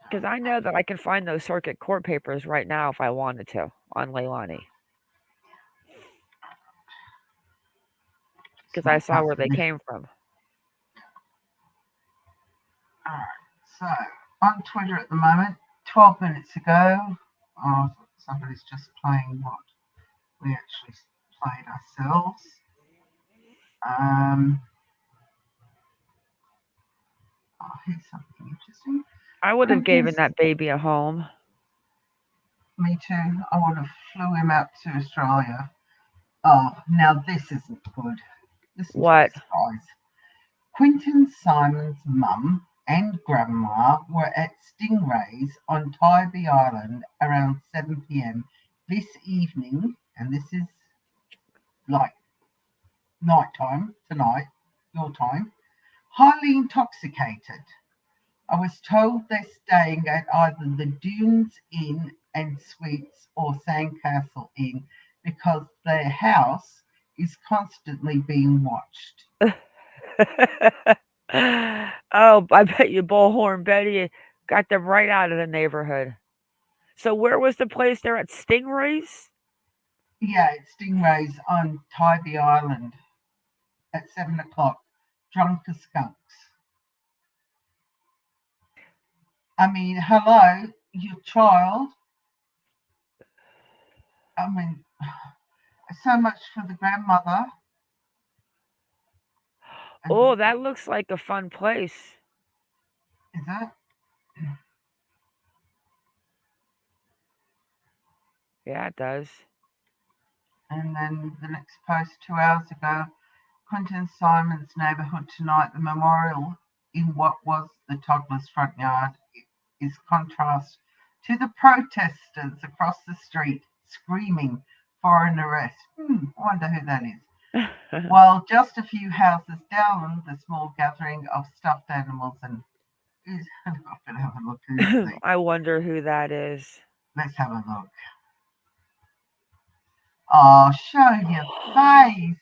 Because I know that I can find those circuit court papers right now if I wanted to on Leilani. Because I saw where they came from. All right. So on Twitter at the moment, 12 minutes ago, somebody's just playing what we actually played ourselves. Here's something interesting. I would have given that baby a home. Me too. I would have flew him out to Australia. Oh, now this isn't good. Listen What? to this, guys. Quinton Simon's mum and grandma were at Stingrays on Tybee Island around 7 p.m. this evening, and this is like night time, tonight, your time, highly intoxicated. I was told they're staying at either the Dunes Inn and Suites or Sandcastle Inn because their house is constantly being watched. Oh, I bet you Bullhorn Betty got them right out of the neighborhood. So where was the place there at Stingrays? Yeah, it's Stingrays on Tybee Island at 7 o'clock. Drunk as skunks. I mean, hello, your child. I mean, so much for the grandmother. Oh, that looks like a fun place. Is that? Yeah, it does. And then the next post 2 hours ago, Quinton Simon's neighbourhood tonight, the memorial in what was the toddler's front yard is contrast to the protesters across the street screaming for an arrest. I wonder who that is. While just a few houses down, the small gathering of stuffed animals and I'm gonna have a look. I wonder who that is. Let's have a look. Oh, show your face.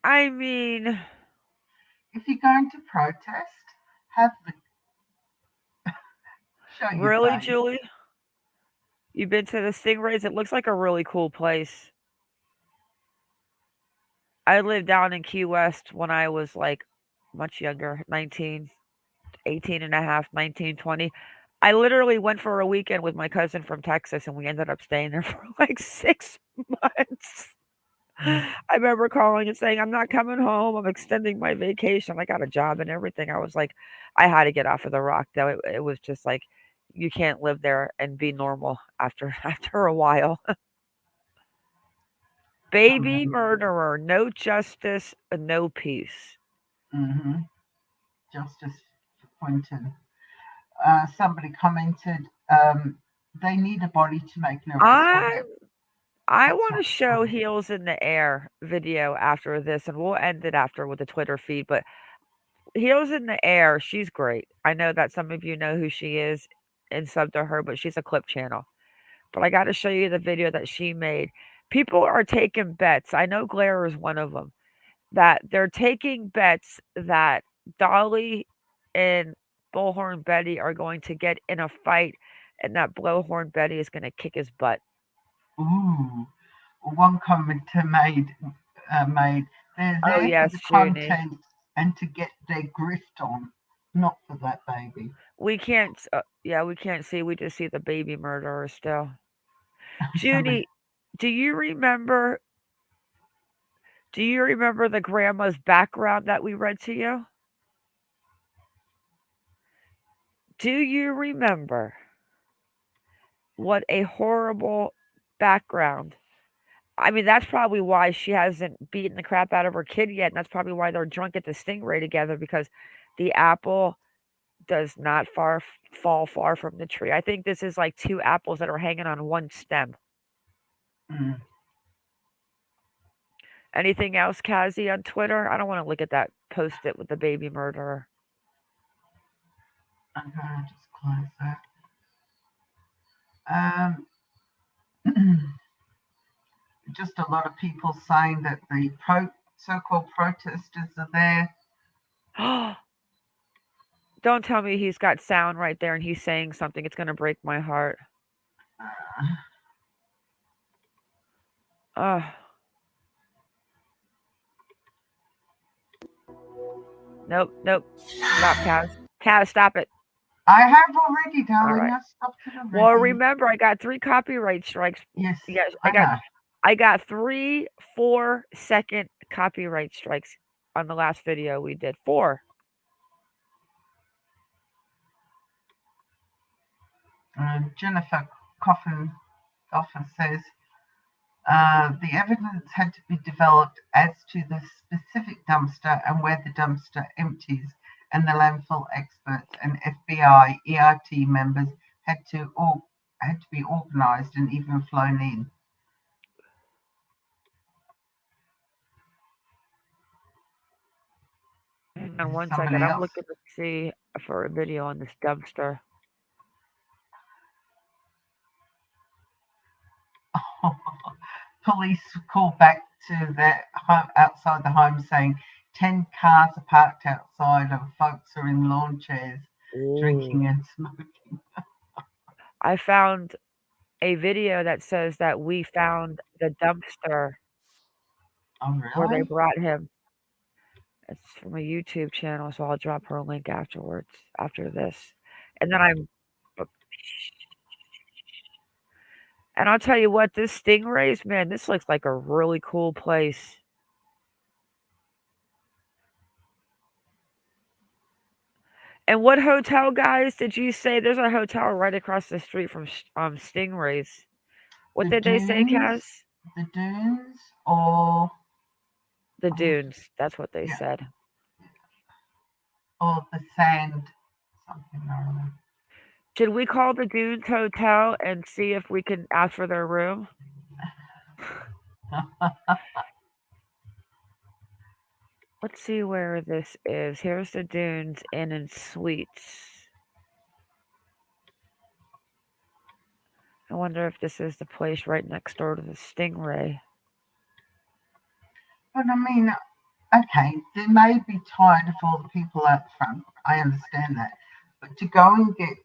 I mean, if you're going to protest, have the show your really, face. Julie? You've been to the Stingrays? It looks like a really cool place. I lived down in Key West when I was like much younger, 19, 18 and a half, 19, 20. I literally went for a weekend with my cousin from Texas and we ended up staying there for like 6 months. I remember calling and saying, I'm not coming home. I'm extending my vacation. I got a job and everything. I was like, I had to get off of the rock though. It was just like, you can't live there and be normal after a while. Baby murderer, no justice, no peace. Mm-hmm. Justice for Quinton. Somebody commented, they need a body to make an arrest. I want to show Heels in the Air video after this, and we'll end it after with the Twitter feed. But Heels in the Air, she's great. I know that some of you know who she is and sub to her, but she's a clip channel. But I got to show you the video that she made. People are taking bets. I know Glare is one of them. That they're taking bets that Dolly and Bullhorn Betty are going to get in a fight, and that Blowhorn Betty is going to kick his butt. Ooh, one commenter made they're there yes, for the Junie. content and to get their grift on, not for that baby. We can't. We can't see. We just see the baby murderer still. Junie, do you remember? Do you remember the grandma's background that we read to you? Do you remember what a horrible background? I mean, that's probably why she hasn't beaten the crap out of her kid yet. And that's probably why they're drunk at the Stingray together because the apple does not fall far from the tree. I think this is like two apples that are hanging on one stem. Mm. Anything else, Kazi, on Twitter? I don't want to look at that post-it with the baby murderer. I'm going to just close that. Just a lot of people saying that the so-called protesters are there. Don't tell me he's got sound right there and he's saying something. It's going to break my heart. Nope. Stop, Kaz. Kaz, stop it. I have already, darling. Right. I stopped it already. Well, remember, I got 3 copyright strikes. Yes, I got 3 4-second copyright strikes on the last video we did. 4. Jennifer Coffin says the evidence had to be developed as to the specific dumpster and where the dumpster empties, and the landfill experts and FBI ERT members had to be organised and even flown in. And one second, I'm looking to see for a video on this dumpster. Police called back to the home, outside the home saying 10 cars are parked outside and folks are in lawn chairs drinking and smoking. I found a video that says that we found the dumpster where they brought him. It's from a YouTube channel, so I'll drop her a link afterwards, after this. And then And I'll tell you what, this Stingrays, man, this looks like a really cool place. And what hotel, guys, did you say? There's a hotel right across the street from Stingrays. What did they say, Kaz? The Dunes or... The Dunes. That's what they said. Or the Sand. Something or other. Should we call the Dunes Hotel and see if we can ask for their room? Let's see where this is. Here's the Dunes Inn and Suites. I wonder if this is the place right next door to the Stingray. But I mean, okay, they may be tired of all the people out front. I understand that. But to go and get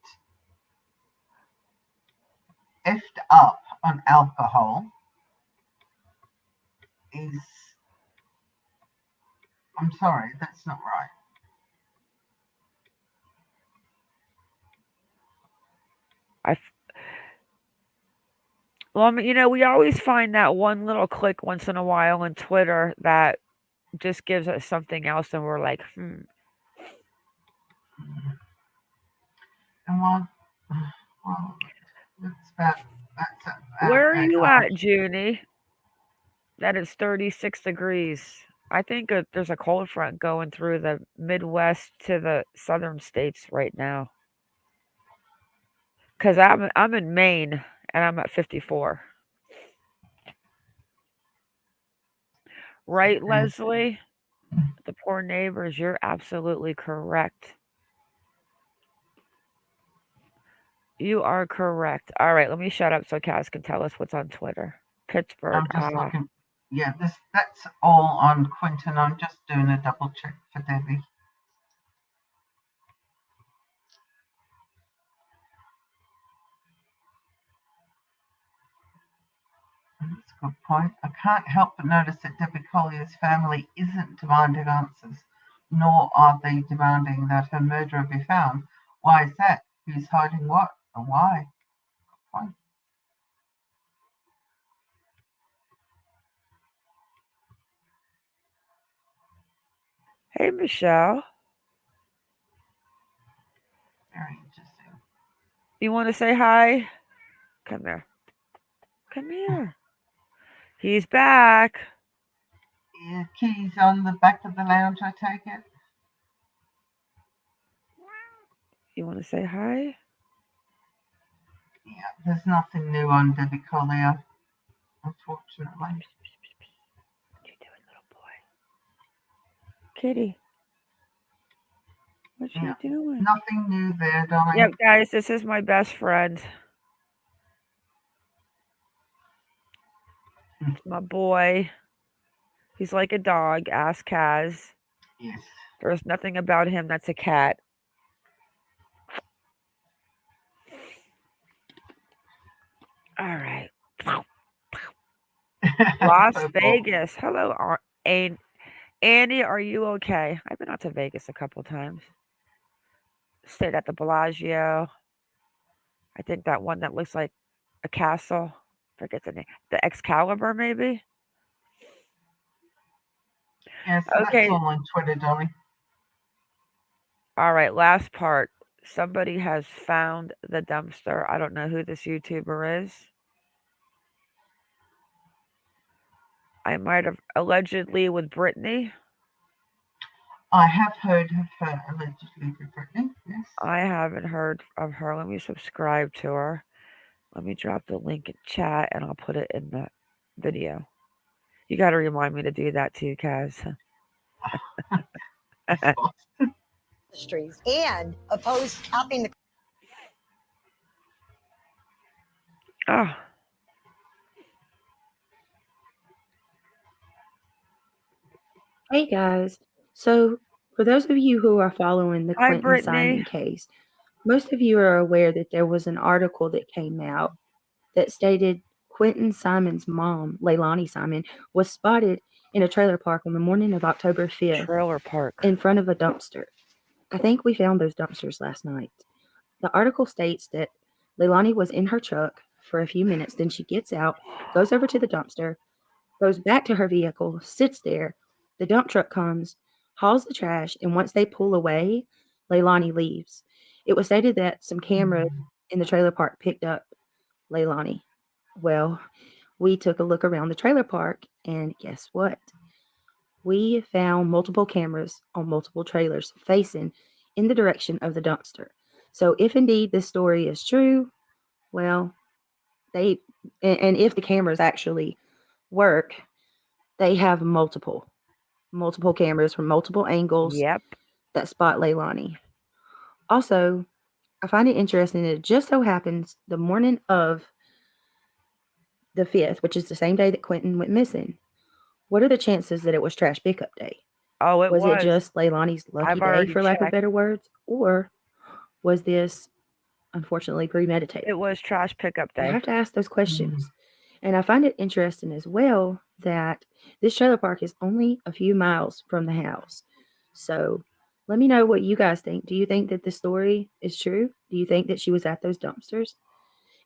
effed up on alcohol is, I'm sorry, that's not right. Well, I mean, we always find that one little click once in a while on Twitter that just gives us something else, and we're like, And well, that's Where are you at, Junie? That is 36 degrees. I think there's a cold front going through the Midwest to the southern states right now. Because I'm in Maine, and I'm at 54. Right, Leslie? The poor neighbors, you're absolutely correct. You are correct. All right, let me shut up so Kaz can tell us what's on Twitter. Pittsburgh. I'm just looking. Yeah, that's all on Quinton. I'm just doing a double check for Debbie. That's a good point. I can't help but notice that Debbie Collier's family isn't demanding answers, nor are they demanding that her murderer be found. Why is that? Who's hiding what and why? Hey, Michelle. Very interesting. You want to say hi? Come here. Come here. He's back. Yeah, Kitty's on the back of the lounge, I take it. You want to say hi? Yeah, there's nothing new on Debbie Collier, unfortunately. What you doing, little boy? Kitty. What you doing? Nothing new there, darling. Yep, guys, this is my best friend. It's my boy. He's like a dog. Ask Kaz. Yes. There's nothing about him that's a cat. All right. Las Vegas. Hello, Annie. Are you okay? I've been out to Vegas a couple times. Stayed at the Bellagio. I think that one that looks like a castle. Forget the name. The Excalibur, maybe. Yes, okay. That's all on Twitter, darling. All right, last part. Somebody has found the dumpster. I don't know who this YouTuber is. I might have allegedly with Brittany. I have heard of her allegedly with Brittany, yes. I haven't heard of her. Let me subscribe to her. Let me drop the link in chat and I'll put it in the video. You got to remind me to do that too, Kaz. Industries and oppose capping the. Oh. Hey guys. So, for those of you who are following the Hi, Quinton Simon case, most of you are aware that there was an article that came out that stated Quinton Simon's mom, Leilani Simon, was spotted in a trailer park on the morning of October 5th. Trailer park. In front of a dumpster. I think we found those dumpsters last night. The article states that Leilani was in her truck for a few minutes, then she gets out, goes over to the dumpster, goes back to her vehicle, sits there. The dump truck comes, hauls the trash, and once they pull away, Leilani leaves. It was stated that some cameras in the trailer park picked up Leilani. Well, we took a look around the trailer park, and guess what? We found multiple cameras on multiple trailers facing in the direction of the dumpster. So if indeed this story is true, well, and if the cameras actually work, they have multiple cameras from multiple angles that spot Leilani. Also, I find it interesting that it just so happens the morning of the 5th, which is the same day that Quinton went missing. What are the chances that it was trash pickup day? Oh, it was. Was it just Leilani's lucky day, for lack of better words? Or was this unfortunately premeditated. It was trash pickup You day. have to ask those questions. And I find it interesting as well that this trailer park is only a few miles from the house. So let me know what you guys think. Do you think that the story is true? Do you think that she was at those dumpsters?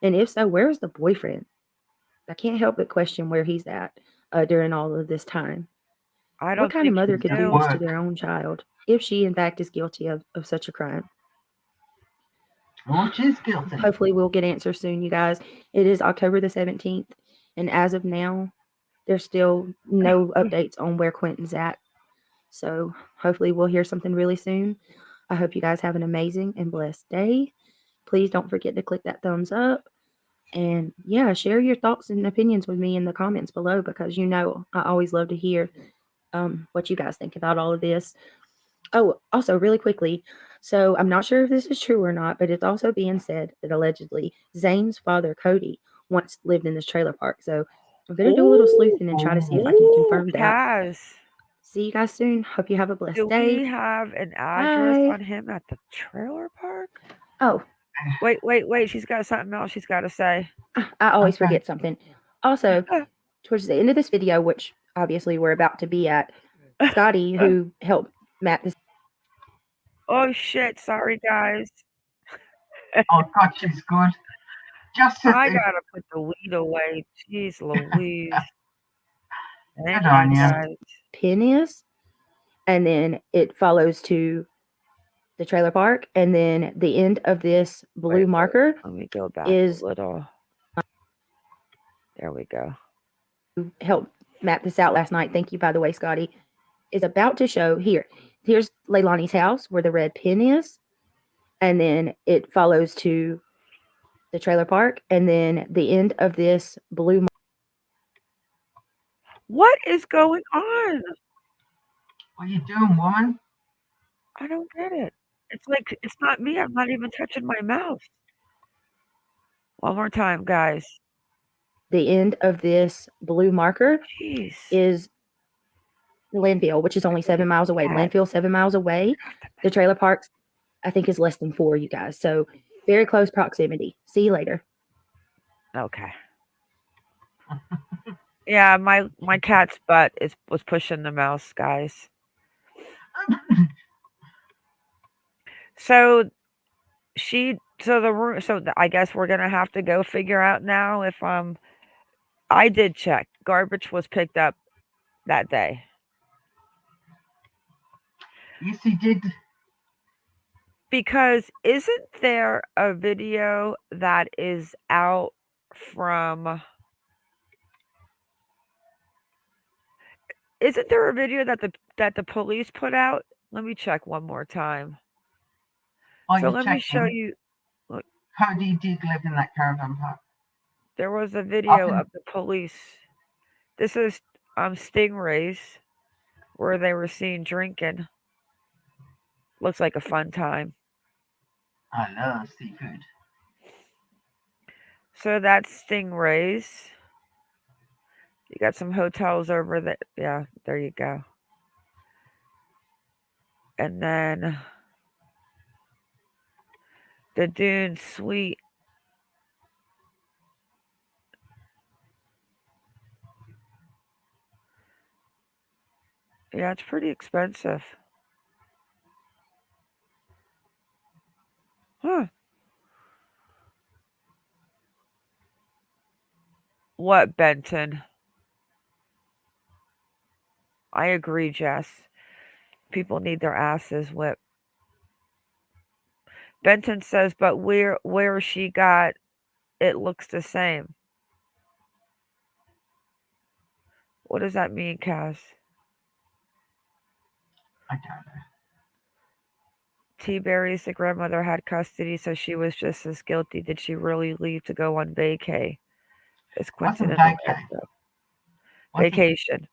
And if so, where is the boyfriend? I can't help but question where he's at during all of this time. I What don't kind of think mother he could do knew. this to their own child if she, in fact, is guilty of such a crime? Oh, she's guilty. Hopefully, we'll get answers soon, you guys. It is October the 17th, and as of now, there's still no updates on where Quinton's at. So hopefully, we'll hear something really soon. I hope you guys have an amazing and blessed day. Please don't forget to click that thumbs up. And yeah, share your thoughts and opinions with me in the comments below, because you know I always love to hear what you guys think about all of this. Oh, also, really quickly, so I'm not sure if this is true or not, but it's also being said that allegedly Zane's father, Cody, once lived in this trailer park. So I'm going to do a little sleuthing and try to see if I can confirm that. Kaz, See you guys soon. Hope you have a blessed do day. we have an address Bye. on him at the trailer park? Oh, Wait. She's got something else she's got to say. I always forget something. Also, towards the end of this video, which obviously we're about to be at, Scotty, who helped map this. Oh, shit. Sorry, guys. Oh, God, she's good. Just as I if, got to put the weed away. Jeez Louise. Hang Good on on, you. guys. Pin is, and then it follows to the trailer park, and then the end of this blue marker Let me go back is a little. There we go. Help map this out last night. Thank you, by the way, Scotty. Is about to show here. Here's Leilani's house where the red pin is, and then it follows to the trailer park, and then the end of this blue. What is going on? what are you doing, woman? I don't get it. It's like it's not me. I'm not even touching my mouth. One more time, guys. The end of this blue marker Jeez. is the landfill, which is only 7 miles away. The landfill 7 miles away. The trailer parks, I think, is less than 4, you guys. So very close proximity. See you later. Okay. Yeah, my cat's butt was pushing the mouse, guys. So I guess we're gonna have to go figure out now if I did check. Garbage was picked up that day. Yes, he did. Because isn't there a video that is out from? Isn't there a video that the police put out? Let me check one more time. Oh, So you let me show you. Look, Cody did live in that caravan park. there was a video of the police. This is Stingrays where they were seen drinking. Looks like a fun time. I love seafood. So that's Stingrays. You got some hotels over there. Yeah, there you go. And then the Dune Suite. Yeah, it's pretty expensive. Huh. What, Benton? I agree, Jess. People need their asses whipped. Benton says, but where she got it looks the same. What does that mean, Cass? I don't know. T-Berry's the grandmother had custody, so she was just as guilty. Did she really leave to go on vacay? Is Quinton in vacation?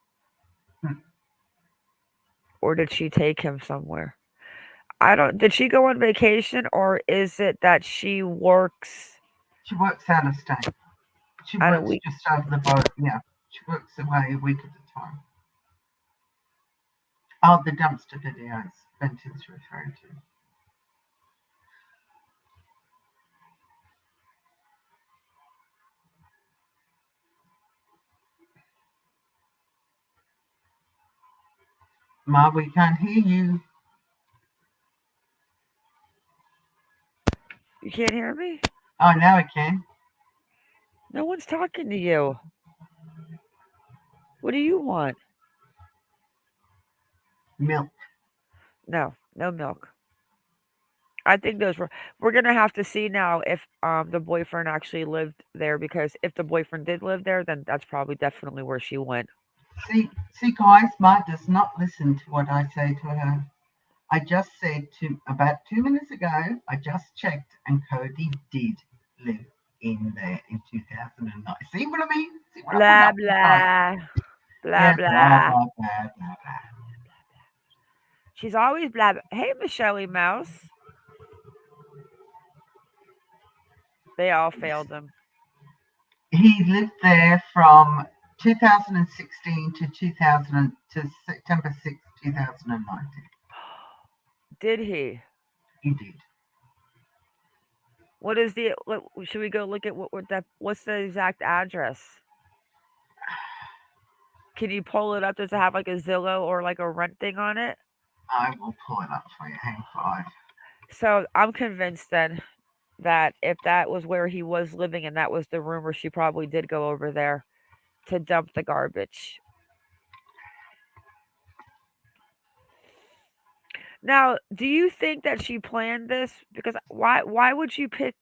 Or did she take him somewhere? Did she go on vacation, or is it that she works? She works out of state. She works just over the boat. Yeah, she works away a week at a time. Oh, the dumpster videos Benton's referring to. Ma, we can't hear you. You can't hear me? Oh, now I can. No one's talking to you. What do you want? Milk. No, no milk. I think those were. We're gonna have to see now if the boyfriend actually lived there, because if the boyfriend did live there, then that's probably definitely where she went. See, guys, Ma does not listen to what I say to her. I just said about 2 minutes ago, I just checked, and Cody did live in there in 2009. See what I mean? See what I put Blah up with, guys? blah blah Yeah, blah. blah, blah, blah, blah, blah. She's always blah. Hey, Michelle Mouse. They all failed him. He lived there from 2016 to September 6, 2019. Did he? He did. What is the? Should we go look at what's the exact address? Can you pull it up? Does it have like a Zillow or like a rent thing on it? I will pull it up for you. Hang five. So I'm convinced then that if that was where he was living and that was the rumor, she probably did go over there to dump the garbage. Now, do you think that she planned this? Because why would you pick,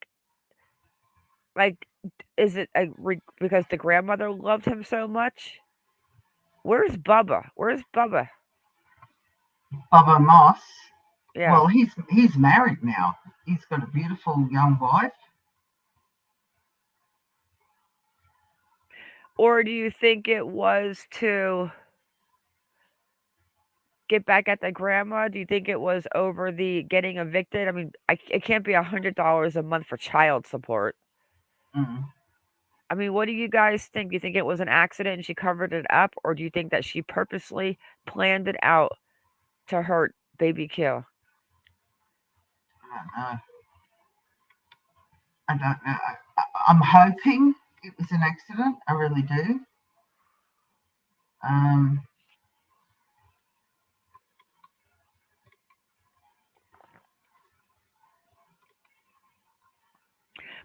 like, is it because the grandmother loved him so much? Where's Bubba? Where's Bubba? Bubba Moss. Yeah. Well, he's married now. He's got a beautiful young wife. Or do you think it was to get back at the grandma? Do you think it was over the getting evicted? I mean, it can't be $100 a month for child support. Mm. I mean, what do you guys think? Do you think it was an accident and she covered it up? Or do you think that she purposely planned it out to hurt baby Q? I don't know. I'm hoping it was an accident. I really do.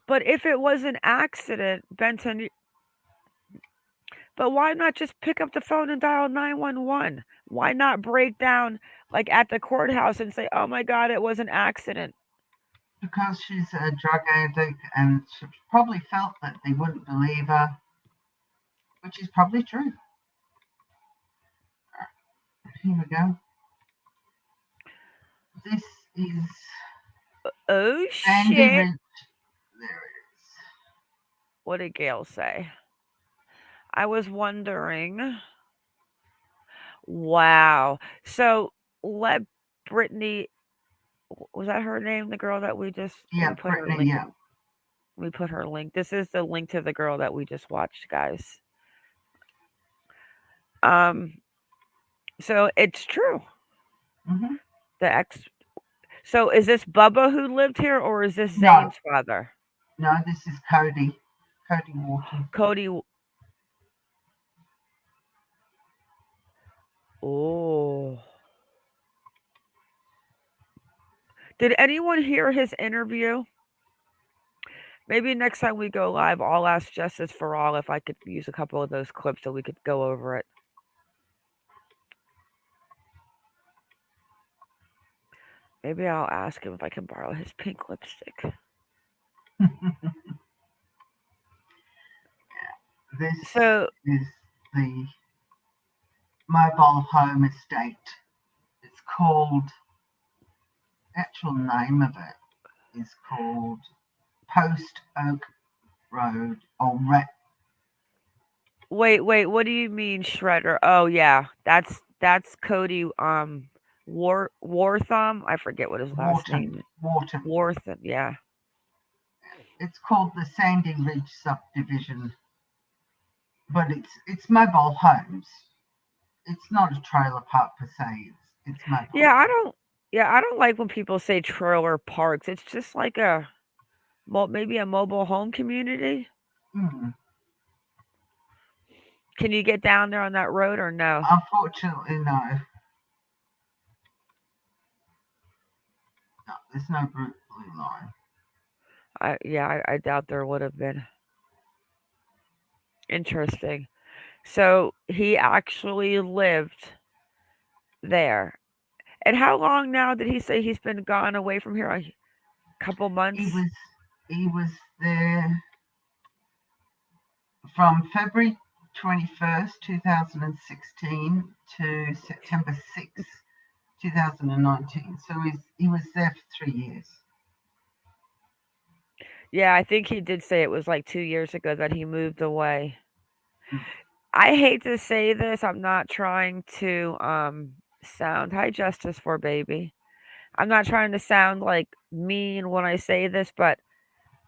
But if it was an accident, Benton, but why not just pick up the phone and dial 911? Why not break down like at the courthouse and say, "Oh my God, it was an accident"? Because she's a drug addict, and she probably felt that they wouldn't believe her, which is probably true. Here we go. This is Oh Sandy shit! Ridge. There it is. What did Gail say? I was wondering. Wow. So let Brittany, was that her name? The girl that we just Yeah, we put her Brittany, link. yeah. We put her link. This is the link to the girl that we just watched, guys. So it's true. Mm-hmm. The ex. So is this Bubba who lived here, or is this Zane's father? No, this is Cody. Cody Wharton. Cody. Oh. Did anyone hear his interview? Maybe next time we go live, I'll ask Justice for All if I could use a couple of those clips so we could go over it. Maybe I'll ask him if I can borrow his pink lipstick. This is the mobile home estate. It's called, actual name of it is called Post Oak Road, or Wait, what do you mean, Shredder? Oh yeah, that's Cody Wartham. I forget what his last name is. Wartham, yeah. It's called the Sandy Ridge subdivision, but it's mobile homes. It's not a trailer park per se. It's mobile. Yeah, I don't like when people say trailer parks. It's just like maybe a mobile home community. Mm. Can you get down there on that road or no? Unfortunately, no. There's no blue line. I doubt there would have been. Interesting. So he actually lived there. And how long now did he say he's been gone away from here? A couple months? He was there from February 21st, 2016 to September 6th, 2019. So he was there for 3 years. Yeah, I think he did say it was like 2 years ago that he moved away. I hate to say this. I'm not trying to sound hi justice for baby. I'm not trying to sound like mean when I say this, but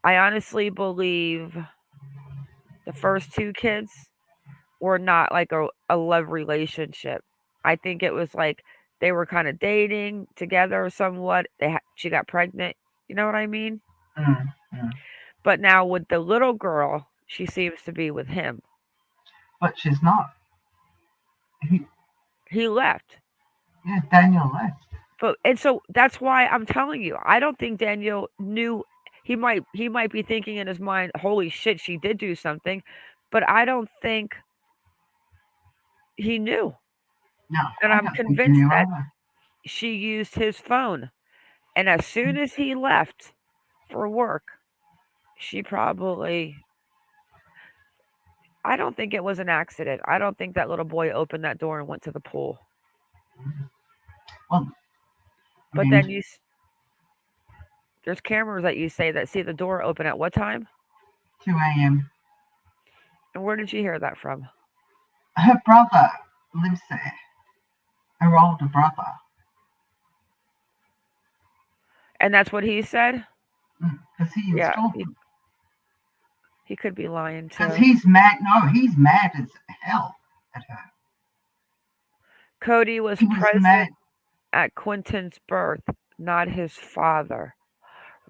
I honestly believe the first two kids were not like a love relationship. I think it was like they were kind of dating together somewhat. She got pregnant. You know what I mean? But now with the little girl, she seems to be with him. But she's not. He left. Yeah, Daniel left. And so that's why I'm telling you, I don't think Daniel knew. He might be thinking in his mind, "Holy shit, she did do something," but I don't think he knew. No, and I I'm don't think he convinced knew that either. she used his phone. And as soon as he left for work, she probably. I don't think it was an accident. I don't think that little boy opened that door and went to the pool. Well, But then there's cameras that you say that see the door open at what time? 2 a.m. And where did you hear that from? Her brother lives there. Her older brother. And that's what he said? Because he installed them. He could be lying too. Because he's mad. No, he's mad as hell at her. Cody was present at Quinton's birth, not his father.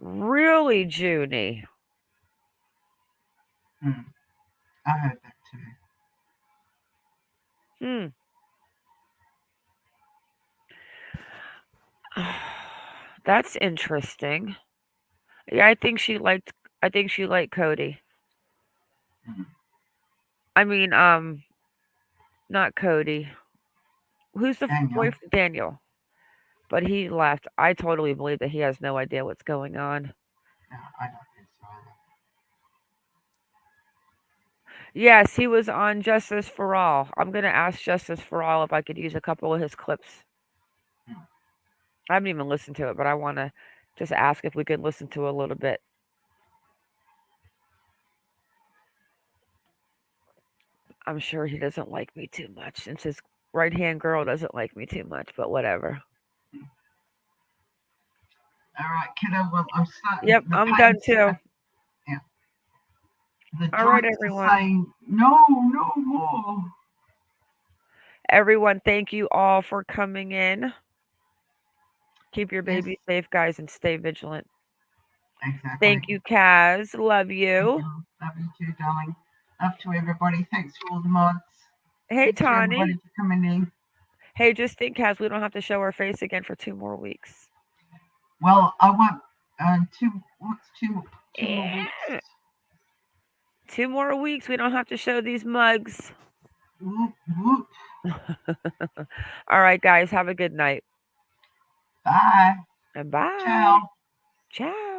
Really, Junie? I heard that too. That's interesting. Yeah, I think she liked Cody. I mean, not Cody. Who's the boyfriend? Daniel. But he left. I totally believe that he has no idea what's going on. No, I don't think so either. Yes, he was on Justice for All. I'm going to ask Justice for All if I could use a couple of his clips. I haven't even listened to it, but I want to just ask if we could listen to a little bit. I'm sure he doesn't like me too much since his right-hand girl doesn't like me too much, but whatever. All right, kiddo. Well, I'm starting. Yep, I'm done too. Yeah. The All right, doctor's everyone. saying, no more. Everyone, thank you all for coming in. Keep your baby safe, guys, and stay vigilant. Exactly. Thank you, Kaz. Love you. Love you too, darling. Love to everybody. Thanks for all the mods. Hey, Thanks to everybody Tani. for coming in. Hey, just think, Kaz, we don't have to show our face again for 2 more weeks. Well, I want two more weeks? 2 more weeks. We don't have to show these mugs. Whoop, whoop. All right, guys. Have a good night. Bye. And bye. Ciao. Ciao.